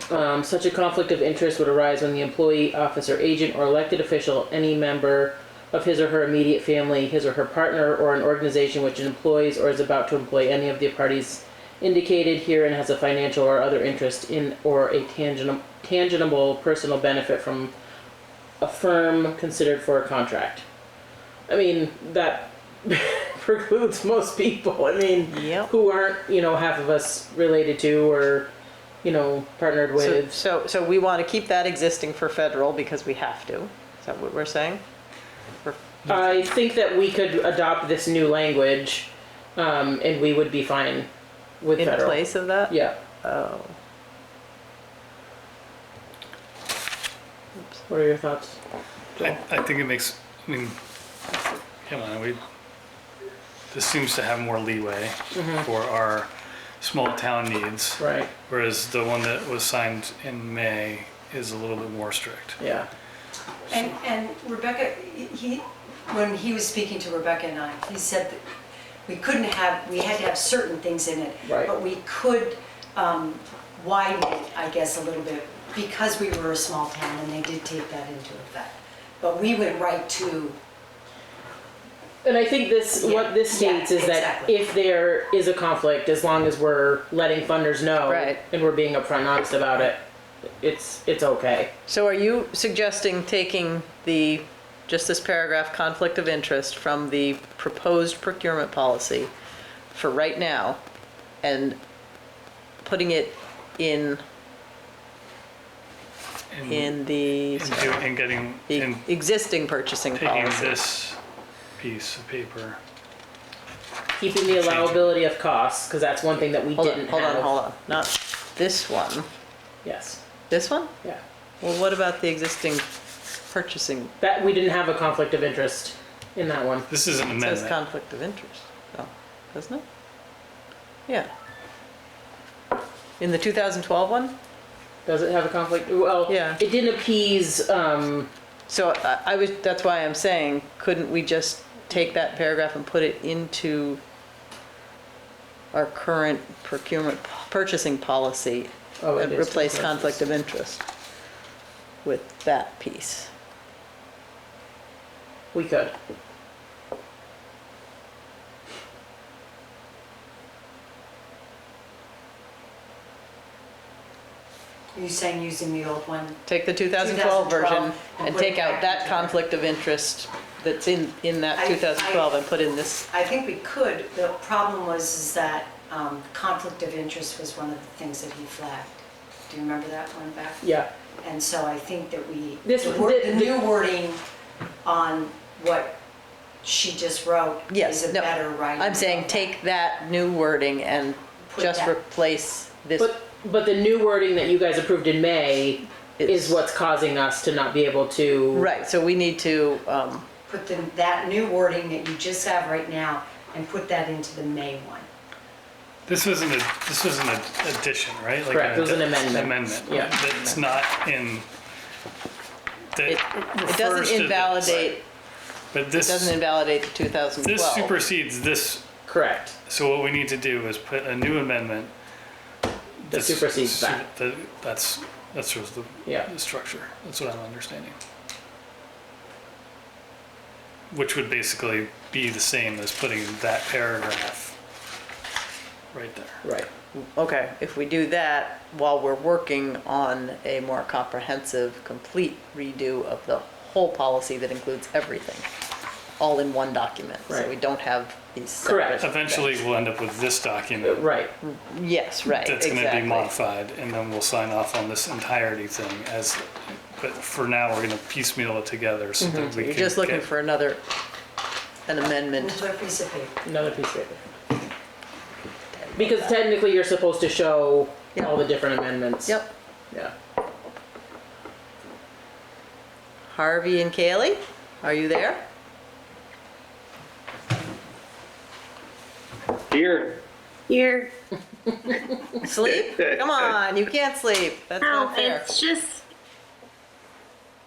Such a conflict of interest would arise when the employee, officer, agent, or elected official, any member of his or her immediate family, his or her partner, or an organization which employs or is about to employ any of the parties indicated herein has a financial or other interest in or a tangible personal benefit from a firm considered for a contract. I mean, that precludes most people. I mean, Yep. who aren't, half of us related to or, partnered with. So we want to keep that existing for federal because we have to. Is that what we're saying? I think that we could adopt this new language, and we would be fine with In federal. place of that? Yeah. Oh. What are your thoughts? Joel? I think it makes, come on, this seems to have more leeway for our small town needs. Right. Whereas the one that was signed in May is a little bit more strict. Yeah. And Rebecca, when he was speaking to Rebecca and I, he said that we had to have certain things in it. Right. But we could widen it, I guess, a little bit because we were a small town and they did take that into effect. But we went right to, And I think what this states is that exactly. if there is a conflict, as long as we're letting funders know Right. and we're being upfront and honest about it, it's okay. So are you suggesting taking just this paragraph, conflict of interest, from the proposed procurement policy for right now and putting it in the And getting, the and existing purchasing taking policy? this piece of paper. Keeping the allowability of costs, because that's one thing that we Hold didn't on, have. hold on. Not this one. Yes. This one? Yeah. Well, what about the existing purchasing? That we didn't have a conflict of interest in that one. This is an It says amendment. conflict of interest. Oh, doesn't it? Yeah. In the 2012 one? Does it have a conflict? Well, Yeah. it didn't appease. So that's why I'm saying, couldn't we just take that paragraph and put it into our current purchasing policy Oh, it and is replace conflict. conflict of interest with that piece? We could. are you saying using the old one? Take the 2012 version 2012 and and put it take out back that into conflict of interest that's in that I- 2012 and put in this. I think we could. The problem was is that conflict of interest was one of the things that he flagged. Do you remember that one back? Yeah. And so I think that The new wording on what she just wrote Yes, is a no, better writing. I'm saying of take that new wording and Put just that- replace this. But the new wording that you guys approved in May Is- is what's causing us to not be able to. Right, so we need to, Put that new wording that you just have right now and put that into the May one. This was an addition, right? Like Correct, it was an amendment. Amendment. Yeah. That's not in. That it refers doesn't to this. invalidate, But it this, doesn't invalidate the this 2012. supersedes this. Correct. So what we need to do is put a new amendment. That supersedes that. That's sort of Yeah. the structure. That's what I'm understanding. Which would basically be the same as putting that paragraph right there. Right. Okay, if we do that while we're working on a more comprehensive, complete redo of the whole policy that includes everything, all in one document. So Right. we don't have these Correct. separate. Eventually, we'll end up with this document. Right. Yes, right, That's gonna be exactly. modified, and then we'll sign off on this entirety thing but for now, we're gonna piecemeal it together so that So we you're can just looking get- for an amendment. Another piece of paper. Another piece of paper. Because technically you're supposed to show Yep. all the different amendments. Yep. Yeah. Harvey and Kaylee, are you there? Here, You're, Sleep? Come on, you can't sleep. That's no, not fair.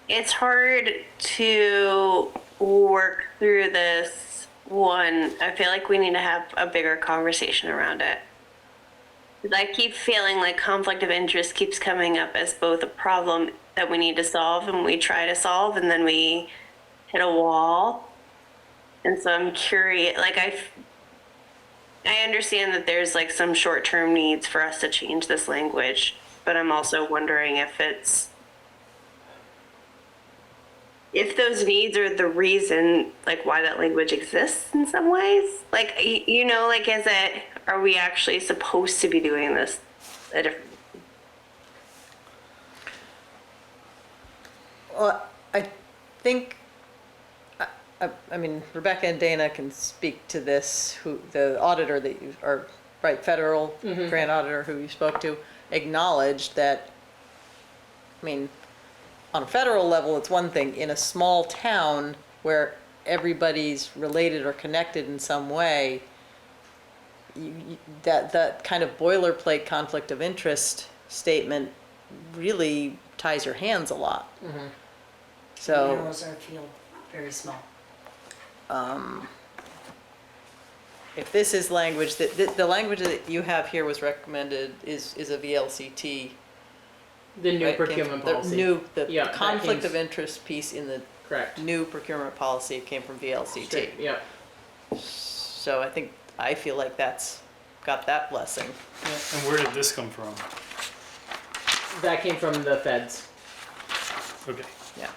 it's hard to work through this one. I feel like we need to have a bigger conversation around it. 'Cause I keep feeling like conflict of interest keeps coming up as both a problem that we need to solve and we try to solve and then we hit a wall. And so I'm curious, like I understand that there's like some short-term needs for us to change this language, but I'm also wondering if it's if those needs are the reason, like why that language exists in some ways, like, you know, like, are we actually supposed to be doing this at a, Well, I think, I mean, Rebecca and Dana can speak to this, who, the auditor that you, or, right, federal grant auditor who you spoke to, acknowledged that, I mean, on a federal level, it's one thing. In a small town where everybody's related or connected in some way, that kind of boilerplate conflict of interest statement really ties your hands a lot. So, Narrows our field very small. if this is language the language that you have here was recommended is a VLCT. The new right? procurement policy. The Yeah, that conflict came- of interest piece in the Correct. new procurement policy came from VLCT. Straight, yeah. So I feel like that's got that blessing. And where did this come from? That came from the feds. Okay, Yeah.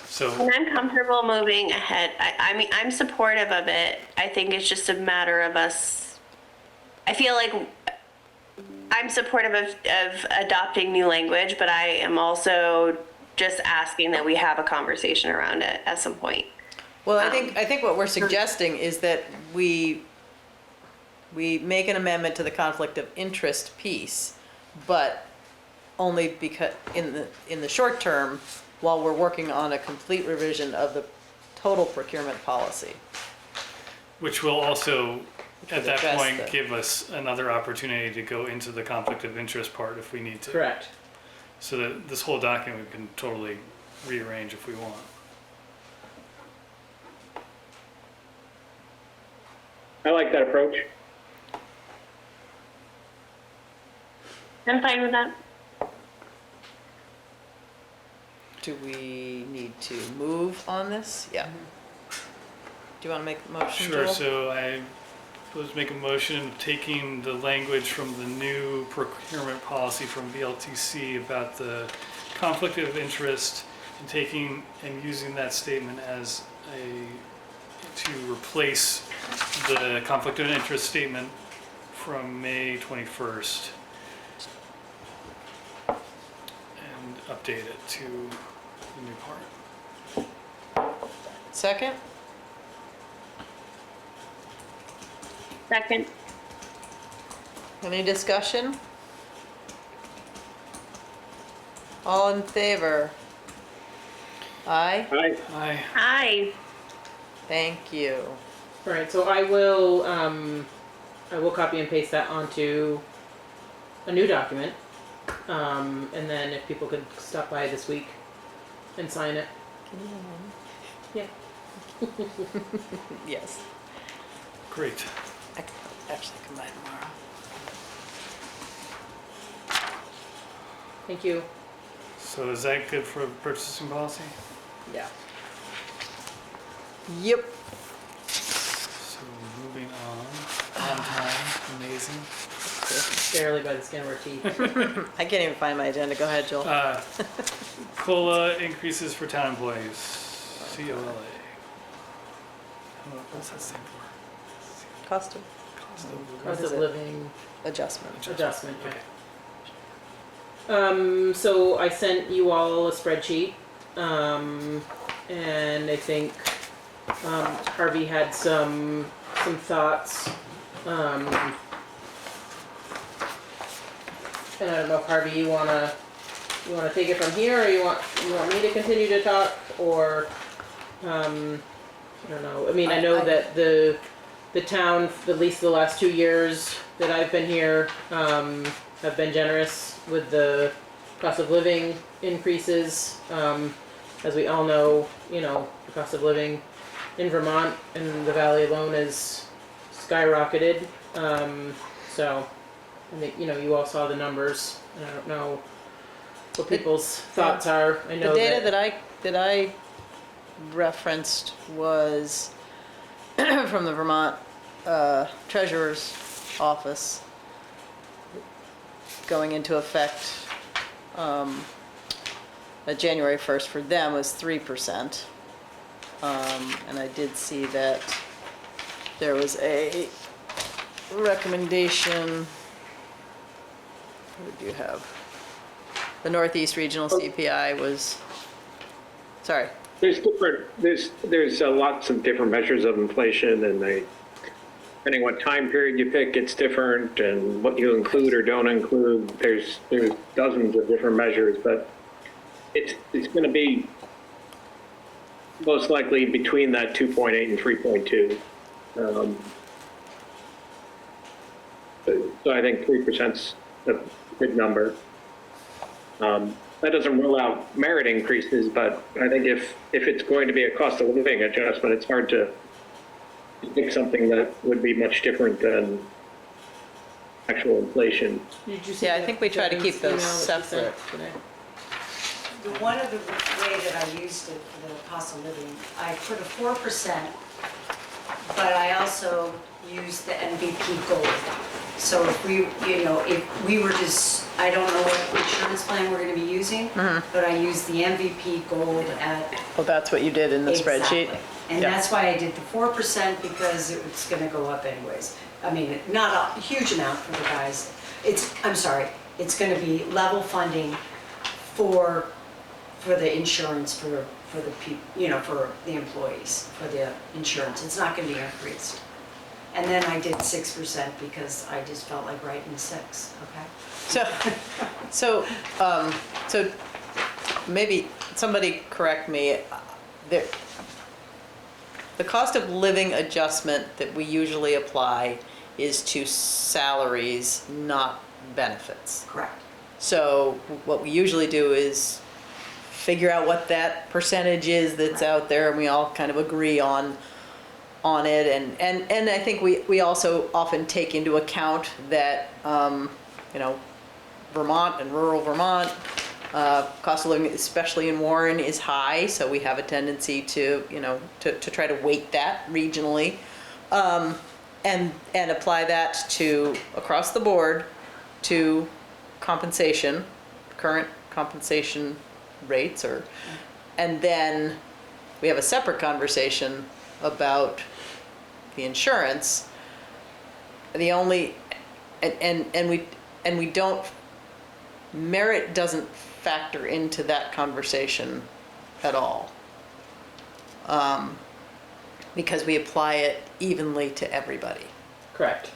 so, and I'm comfortable moving ahead. I mean, I'm supportive of it. I think it's just a matter of us, I feel like I'm supportive of adopting new language, but I am also just asking that we have a conversation around it at some point. Well, I think what we're suggesting is that we make an amendment to the conflict of interest piece, but only because in the short term, while we're working on a complete revision of the total procurement policy. which will also, at that address point, the- give us another opportunity to go into the conflict of interest part if we need to. Correct. So that this whole document we can totally rearrange if we want. I like that approach. I'm fine with that. Do we need to move on this? Yeah. Do you want to make the motion, Sure, Joel? so I was make a motion of taking the language from the new procurement policy from VLTC about the conflict of interest and taking and using that statement as to replace the conflict of interest statement from May 21st and update it to the new part. Second? Second. Any discussion? All in favor? Aye? Aye. Hi. Thank you. All right, so I will copy and paste that onto a new document. And then if people could stop by this week and sign it. Yeah. Yes. Great. I can actually come by tomorrow. Thank you. So is that good for purchasing policy? Yeah. Yep. So moving on time, amazing. Barely by the skin of our teeth. I can't even find my agenda. Go ahead, Joel. COLA increases for town employees, COLA. What's that stand for? Cost of Cost is of it? living adjustment. adjustment. Yeah. Okay. So I sent you all a spreadsheet, and I think Harvey had some thoughts. And I don't know if Harvey, you wanna take it from here, or you want me to continue to talk, or I don't know. I mean, I know that the town, at least the last 2 years that I've been here, have been generous with the cost of living increases. As we all know, the cost of living in Vermont and the valley alone is skyrocketed. So I think, you all saw the numbers, and I don't know what people's thoughts are. I know The data that I referenced was from the Vermont Treasurer's Office going into effect January 1st for them was 3%. And I did see that there was a recommendation. What did you have? The Northeast Regional CPI was, sorry. There's lots of different measures of inflation, and depending what time period you pick, it's different, and what you include or don't include, there's dozens of different measures, but it's going to be most likely between that 2.8 and 3.2. So I think 3%'s a good number. That doesn't rule out merit increases, but I think if it's going to be a cost of living adjustment, it's hard to pick something that would be much different than actual inflation. Yeah, I think we try to keep those separate. The one of the way that I used it for the cost of living, I put a 4%, but I also used the MVP gold. So if we were just, I don't know what insurance plan we're gonna be using, but I used the MVP gold at. Well, that's what you did in the spreadsheet? Exactly. And Yeah. that's why I did the 4% because it's gonna go up anyways. I mean, not a huge amount for the guys. It's gonna be level funding for the insurance for the people, for the employees, for the insurance. It's not gonna be increased. And then I did 6% because I just felt like writing 6, okay? So maybe somebody correct me. The cost of living adjustment that we usually apply is to salaries, not benefits. Correct. So what we usually do is figure out what that percentage is that's out there, and we all kind of agree on it. And I think we also often take into account that, Vermont and rural Vermont, cost of living, especially in Warren, is high. So we have a tendency to try to weight that regionally, and apply that to across the board to compensation, current compensation rates, and then we have a separate conversation about the insurance. The only, and we don't, merit doesn't factor into that conversation at all. Because we apply it evenly to everybody. Correct.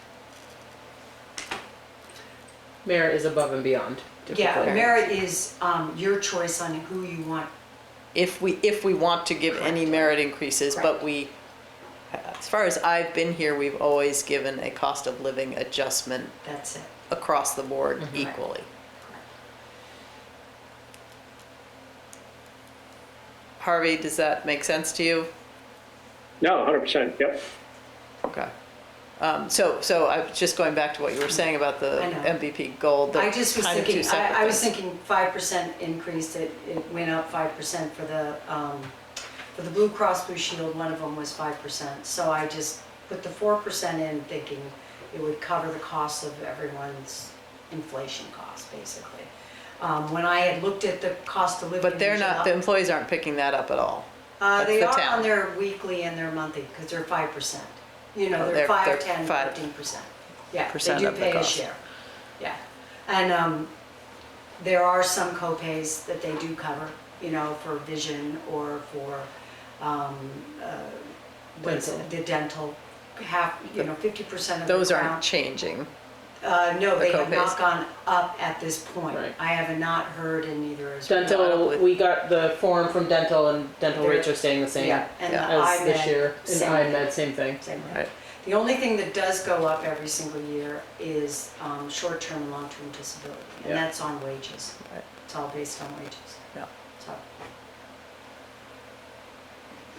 Merit is above and beyond. Yeah, typically. merit is your choice on who you want. If we want to give any merit increases, but as far as I've been here, we've always given a cost of living adjustment That's it. across the board equally. Harvey, does that make sense to you? No, 100%, yep. Okay. So I was just going back to what you were saying about the I know. MVP gold. I just was kind of two thinking, separate I was things. thinking 5% increase, it went up 5% for the Blue Cross Blue Shield, one of them was 5%. So I just put the 4% in thinking it would cover the cost of everyone's inflation costs, basically. When I had looked at the cost of living. But they're in not, July- the employees aren't picking that up at all. They the are town. on their weekly and their monthly, because they're 5%. Oh, They're they're 5, 10, 5% 15%. Yeah, they percent do of the pay a cost. share. Yeah. And there are some co-pays that they do cover, for vision or for, what is it, the dental, 50% of the Those aren't crown. changing. No, the they have not co-pays. gone up at this point. Right. I have not heard, and neither is. Dental, we got the form from dental, and dental They're- rates are staying the same Yeah, and the as this IMED, year. And same. IMED, same thing. Same thing. Right. The only thing that does go up every single year is short-term and long-term disability, and Yeah. that's on wages. Right. It's all based on wages, Yeah. so.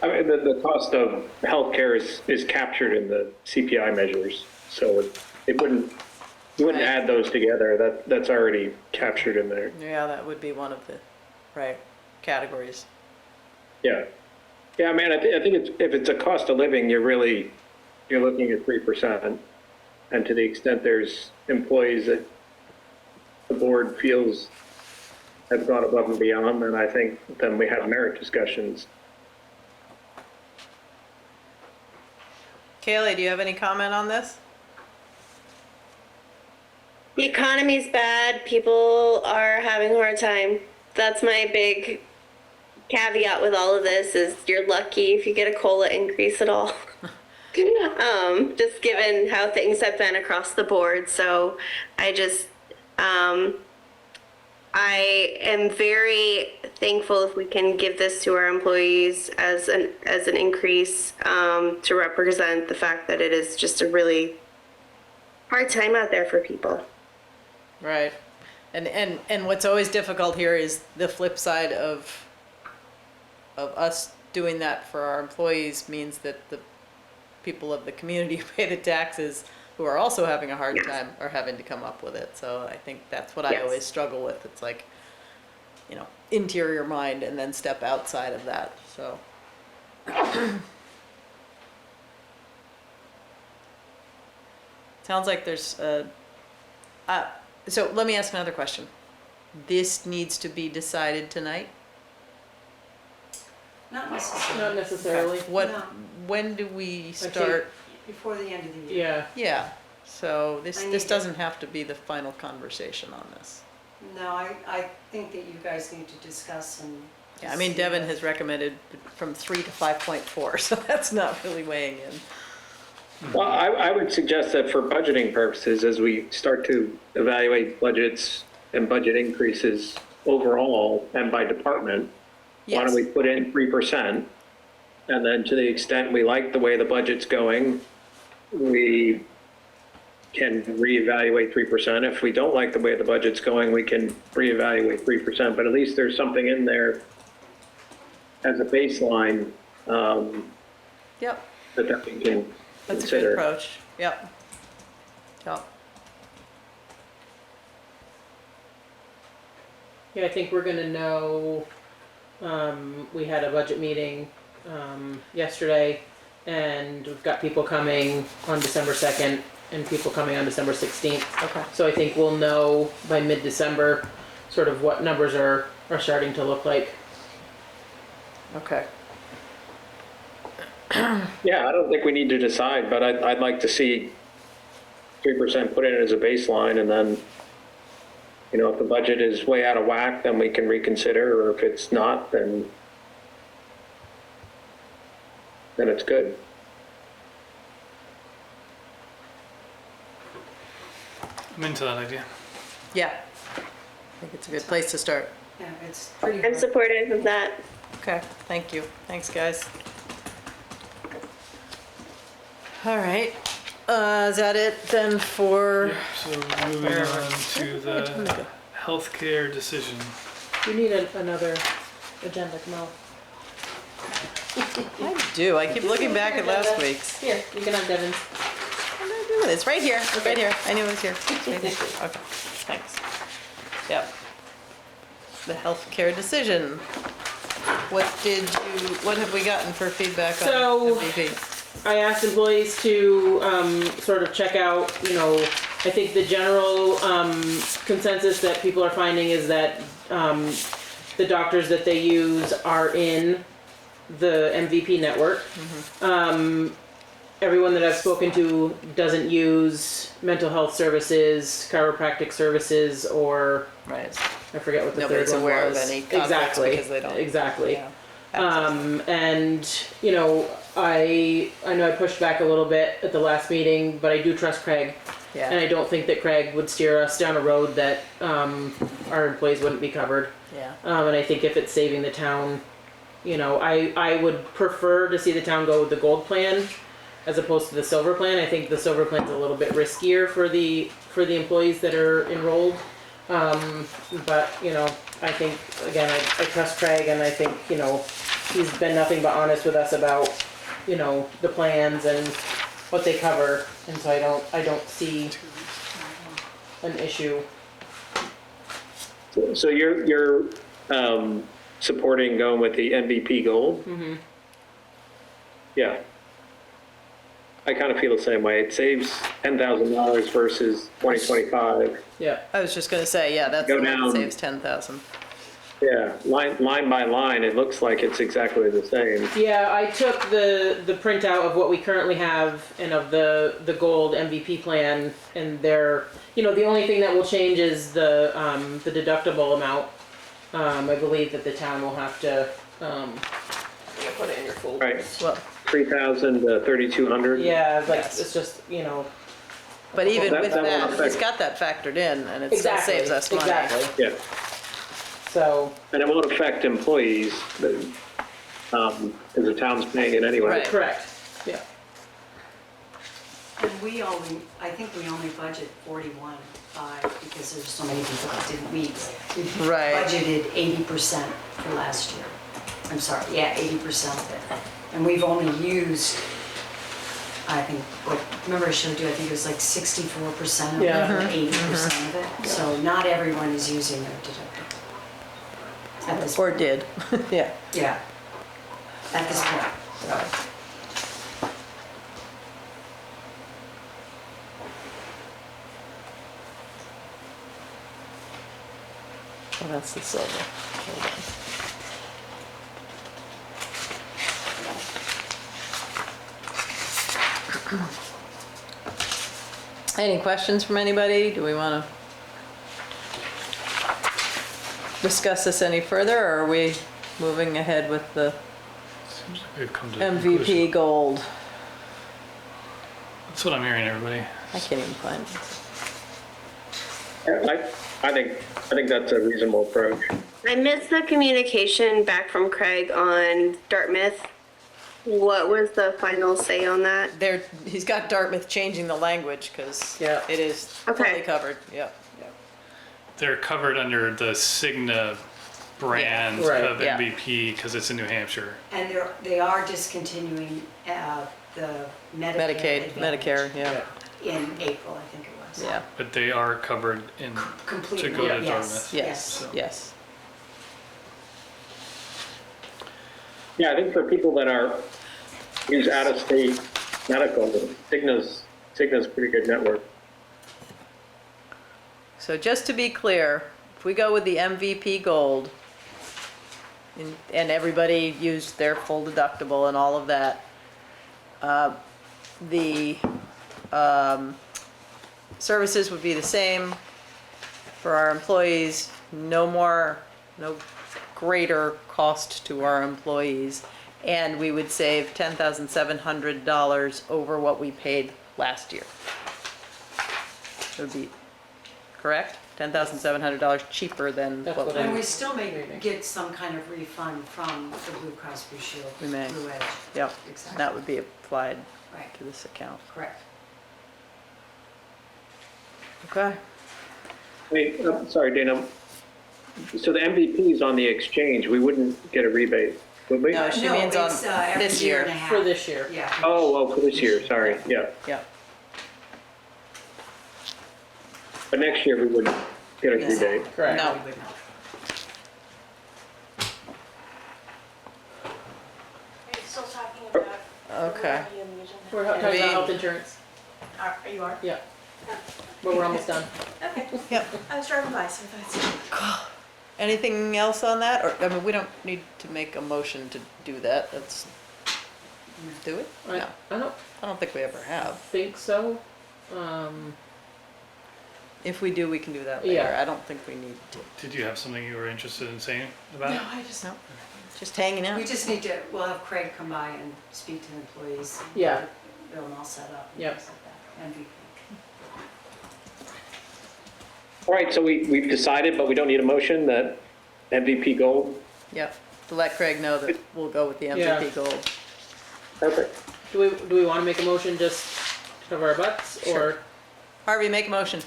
I mean, the cost of healthcare is captured in the CPI measures, so it wouldn't, you wouldn't Right. add those together. That's already captured in there. Yeah, that would be one of the, categories. Yeah. Yeah, I mean, I think if it's a cost of living, you're looking at 3%. And to the extent there's employees that the board feels have gone above and beyond, then I think then we have merit discussions. Kaylee, do you have any comment on this? The economy's bad. People are having a hard time. That's my big caveat with all of this is you're lucky if you get a COLA increase at all. Just given how things have been across the board. So I just, I am very thankful if we can give this to our employees as an increase to represent the fact that it is just a really hard time out there for people. Right. And what's always difficult here is the flip side of us doing that for our employees means that the people of the community who pay the taxes who are also having a hard time are having to come up with it. So I think that's what I always struggle with. It's like, you know, interior mind and then step outside of that. So. Sounds like there's so let me ask another question. This needs to be decided tonight? Not necessarily. Not necessarily. What, No. when do we I start? Before the end of the year. Yeah. Yeah, so I this need to- doesn't have to be the final conversation on this. No, I think that you guys need to discuss and. Yeah, I mean, see Devin what- has recommended from 3 to 5.4, so that's not really weighing in. Well, I would suggest that for budgeting purposes, as we start to evaluate budgets and budget increases overall and by department, why Yes. don't we put in 3%? And then to the extent we like the way the budget's going, we can reevaluate 3%. If we don't like the way the budget's going, we can reevaluate 3%. But at least there's something in there as a baseline Yep, that we can that's a good consider. approach, yep. Yep, Yeah, I think we're gonna know, we had a budget meeting, yesterday, and we've got people coming on December 2nd and people coming on December 16th. okay, So I think we'll know by mid-December sort of what numbers are starting to look like. okay. Yeah, I don't think we need to decide, but I'd like to see 3% put in as a baseline, and then, you know, if the budget is way out of whack, then we can reconsider, or if it's not, then it's good. I'm into that idea. Yeah, I think it's a good place to start. Yeah, it's pretty I'm hard. supportive of that. Okay, thank you. Thanks, guys. All right, is that it then for, So moving on to the healthcare decision. You need another agenda, Kamal. I do, I keep looking back at last week's. Here, you can have Devin's. What did I do with it? It's right here, right here. I knew it was here. It's right here. Okay, thanks. Yep. The healthcare decision. What have we gotten for feedback on So- MVP? I asked employees to sort of check out, you know, I think the general consensus that people are finding is that the doctors that they use are in the MVP network. Everyone that I've spoken to doesn't use mental health services, chiropractic services, or Right. I forget what the Nobody's third one aware of was. any conflicts Exactly. because they don't. Exactly. Yeah. Access. And you know, I know I pushed back a little bit at the last meeting, but I do trust Craig, and I Yeah, don't think that Craig would steer us down a road that our employees wouldn't be covered. yeah. And I think if it's saving the town, you know, I would prefer to see the town go with the gold plan as opposed to the silver plan. I think the silver plan's a little bit riskier for the employees that are enrolled. But you know, I think again, I trust Craig, and I think, you know, he's been nothing but honest with us about, you know, the plans and what they cover, and so I don't see an issue. So you're supporting going with the MVP gold? Mm-hmm. Yeah. I kind of feel the same way. It saves $10,000 versus 2025. Yeah. I was just gonna say, yeah, that's Go the one that down. saves 10,000. Yeah, line by line, it looks like it's exactly the same. Yeah, I took the printout of what we currently have and of the gold MVP plan, and they're, the only thing that will change is the deductible amount. I believe that the town will have to, put it in your folder. Right, Well, 3,000 to 3,200. Yeah, like, Yes. it's just, but even That- with that won't that, he's affect- got that factored in, and it still exactly, saves us money. exactly. Yeah, So, and it won't affect employees, because the town's paying it anyway. Right. correct, yeah. And I think we only budget 41.5 because there's so many people that didn't meet. We Right. budgeted 80% for last year. I'm sorry, yeah, 80% of it. And we've only used, I think, remember I showed you, I think it was like 64% of it, Yeah. or 80% of it. So not everyone is using their deductible. At this Or point. did, yeah. Yeah. At this point. So. Oh, that's the silver. Hold on. Any questions from anybody? Do we want to discuss this any further, or are we moving ahead with the Seems like we've come to a conclusion. MVP gold? That's what I'm hearing, everybody. I can't even find it. I think that's a reasonable approach. I missed the communication back from Craig on Dartmouth. What was the final say on that? He's got Dartmouth changing the language because Yeah. it is Okay. totally covered, yep. They're covered under the Cigna brand Yeah, right, of yeah. MVP because it's in New Hampshire. And they are discontinuing the Medicaid, Advantage Medicare, yeah, in April, I think it was. yeah, But they are covered in, Completely. to go to Yes, Dartmouth. yes, yes. Yeah, I think for people that use out-of-state medical, Cigna's a pretty good network. So just to be clear, if we go with the MVP gold, and everybody used their full deductible and all of that, the services would be the same for our employees, no greater cost to our employees, and we would save $10,700 over what we paid last year. It would be, correct? $10,700 cheaper than That's what what we. And we still may get some kind of refund from the Blue Cross Blue Shield. We may. Blue Edge. Yep, Exactly. that would be applied Right, to this account. correct. Okay. Wait, sorry, Dana. So the MVP is on the exchange, we wouldn't get a rebate, would we? No, she No, means on it's, every this year year. and a half. For this year. Yeah. Oh, for this year, sorry, yeah. Yeah, But next year we wouldn't get a Yes. rebate. Correct. No. We would not. Are you still talking about? okay. We're talking about health insurance. You are? Yeah. But we're almost done. Okay. Yep. I was driving by, so I thought. Anything else on that? Or, I mean, we don't need to make a motion to do that. Let's do it? No, I don't think we ever have. think so. If we do, we can do that later. Yeah. I don't think we need to. Did you have something you were interested in saying about it? I just, No, just hanging out. we just need to, we'll have Craig come by and speak to the employees. Yeah. Get them all set up. and Yep. things like that. MVP. All right, so we've decided, but we don't need a motion, that MVP gold? Yep, to let Craig know that we'll go with the Yeah. MVP gold. Perfect. Do we want to make a motion just to cover our butts, or? Sure. Harvey, make a motion.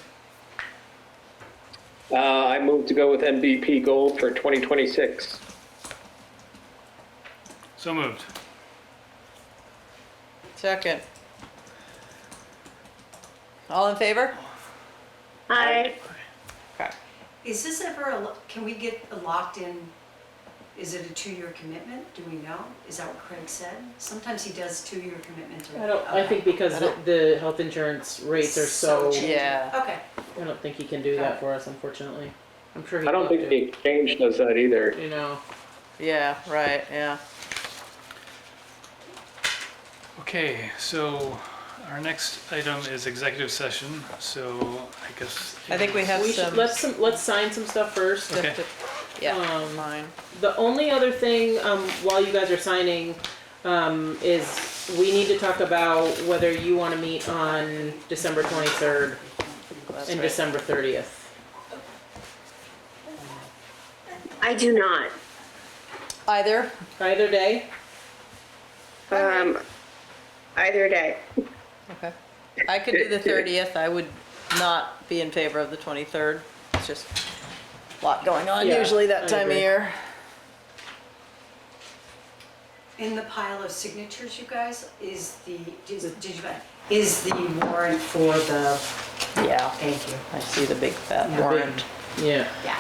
I move to go with MVP gold for 2026. So moved. Second. All in favor? Aye. Okay. Is this ever, can we get a locked in, is it a 2-year commitment? Do we know? Is that what Craig said? Sometimes he does 2-year commitment to. I think because I don't- the health insurance rates are so, cheap. Yeah. Okay, I don't think he can do that for us, unfortunately. I'm sure he'd I don't love think to, the exchange does that either. you know. Yeah, right, yeah. Okay, so our next item is executive session, so I guess. I think we have We should, some. let's sign some stuff first. Okay. Yeah, Um, fine. The only other thing, while you guys are signing, is we need to talk about whether you wanna meet on December 23rd That's and right. December 30th. I do not. Either, Either day? Either day. okay. I could do the 30th, I would not be in favor of the 23rd. It's just a lot going on Yeah, usually that I time of agree. year. In the pile of signatures, you guys, is the warrant for the, Yeah, thank you. I see the big fat Yeah. warrant. Yeah. Yeah.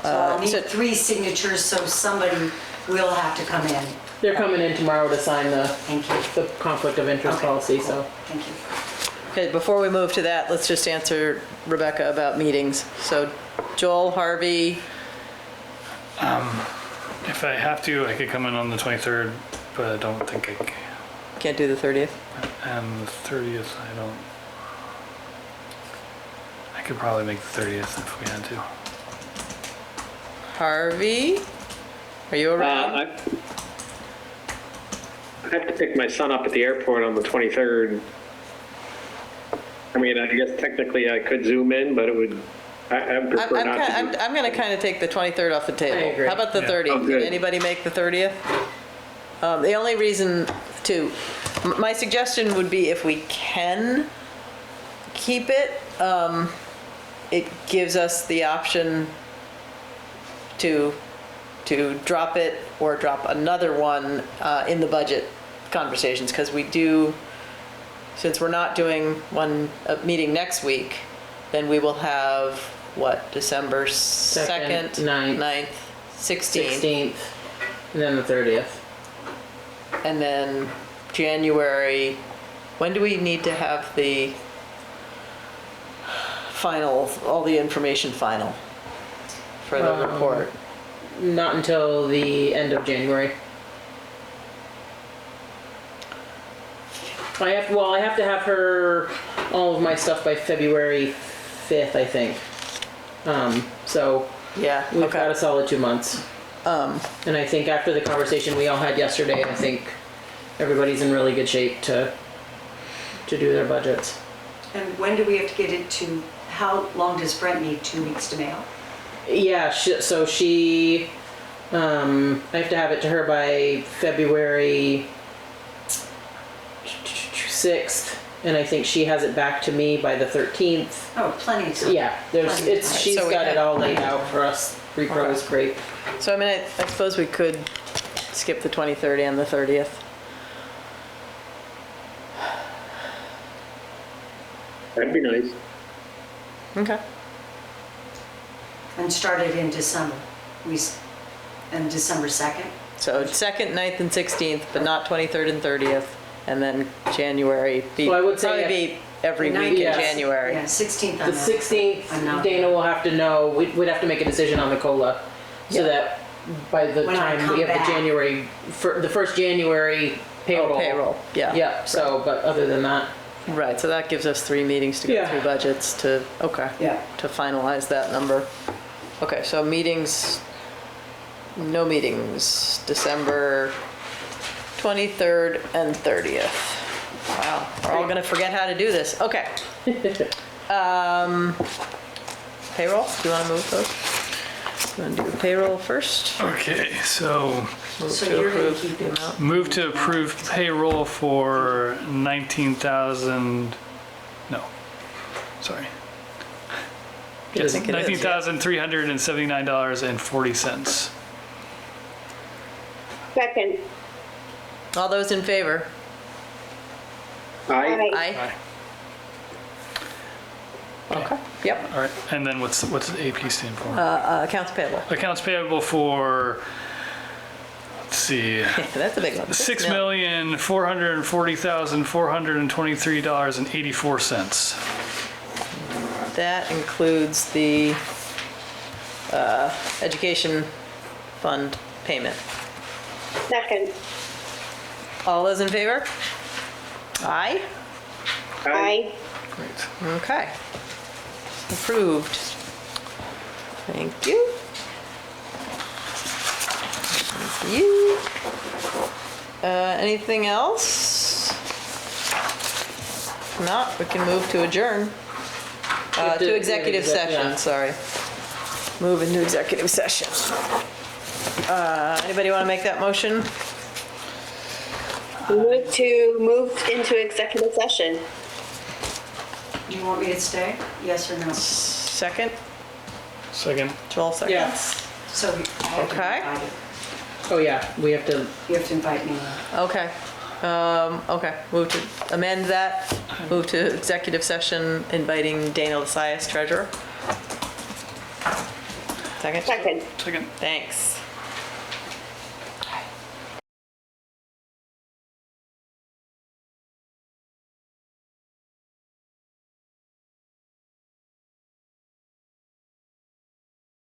So I'll so- need 3 signatures, so somebody will have to come in. They're coming in tomorrow to sign Thank you. the conflict of interest Okay, policy, cool. so. Thank you. Okay, before we move to that, let's just answer Rebecca about meetings. So Joel, Harvey, If I have to, I could come in on the 23rd, but I don't think I can. can't do the 30th? And the 30th, I don't. I could probably make the 30th if we had to. Harvey, are you around? I have to pick my son up at the airport on the 23rd. I mean, I guess technically I could zoom in, but it would, I prefer not to. I'm gonna kind of take the 23rd off the table. I agree. How about the Yeah. 30th? Oh, good. Can anybody make the 30th? The only reason my suggestion would be if we can keep it, it gives us the option to drop it or drop another one in the budget conversations, because we do, since we're not doing a meeting next week, then we will have, what, December 2nd, 9th, 16th, 16th, and then the 30th. and then January, when do we need to have the final, all the information final for the report? Not until the end of January. I have to have her, all of my stuff by February 5th, I think. So Yeah, we've got okay. a solid 2 months. And I think after the conversation we all had yesterday, I think everybody's in really good shape to do their budgets. And when do we have to get it to, how long does Brent need, 2 weeks to mail? Yeah, so she, I have to have it to her by February 6th, and I think she has it back to me by the 13th. Oh, plenty of time. Yeah, Plenty of time. she's So we got have- it all laid out for us. Repro is great. So I mean, I suppose we could skip the 23rd and the 30th. That'd be nice. Okay. And start it in December. And December 2nd? So 2nd, 9th, and 16th, but not 23rd and 30th, and then January, Well, I would say probably be every The week in 9th, January. Yeah, 16th. The I'm out. 16th, I'm not- Dana will have to know, we'd have to make a decision on the COLA, so Yeah. that by the When I time come we have back. the January, for the first January payroll. Oh, payroll, yeah. Yeah, so, but other than that, Right, so that gives us 3 meetings to go Yeah. through budgets to, okay. Yeah. To finalize that number. Okay, so meetings, no meetings, December 23rd and 30th. Wow, we're all gonna forget how to do this, okay. Payroll, do you wanna move those? You wanna do payroll first? Okay, so Move So to you're gonna approve keep the it. amount. move to approve payroll for 19,000, no, sorry. it is- think it is, yeah. $19,379.40. Second. All those in favor? Aye. Aye. Okay, yep. All right, and then what's the AP stand for? Accounts payable. Accounts payable for, let's see, That's a big one. $6,440,423.84. That includes the education fund payment. Second. All those in favor? Aye? Aye. Okay. Approved. Thank you. Thank you. Anything else? If not, we can move to adjourn. To executive session, sorry. Move into executive session. Anybody want to make that motion? Move into executive session. You want me to stay? Yes or no? Second? Second. 12 seconds? Yeah. So you have to Okay. invite it. Oh, yeah, we have to, You have to invite me. Okay. Okay, move to amend that, move to executive session, inviting Dana Lasias, treasurer. Second? Second. Second. Thanks.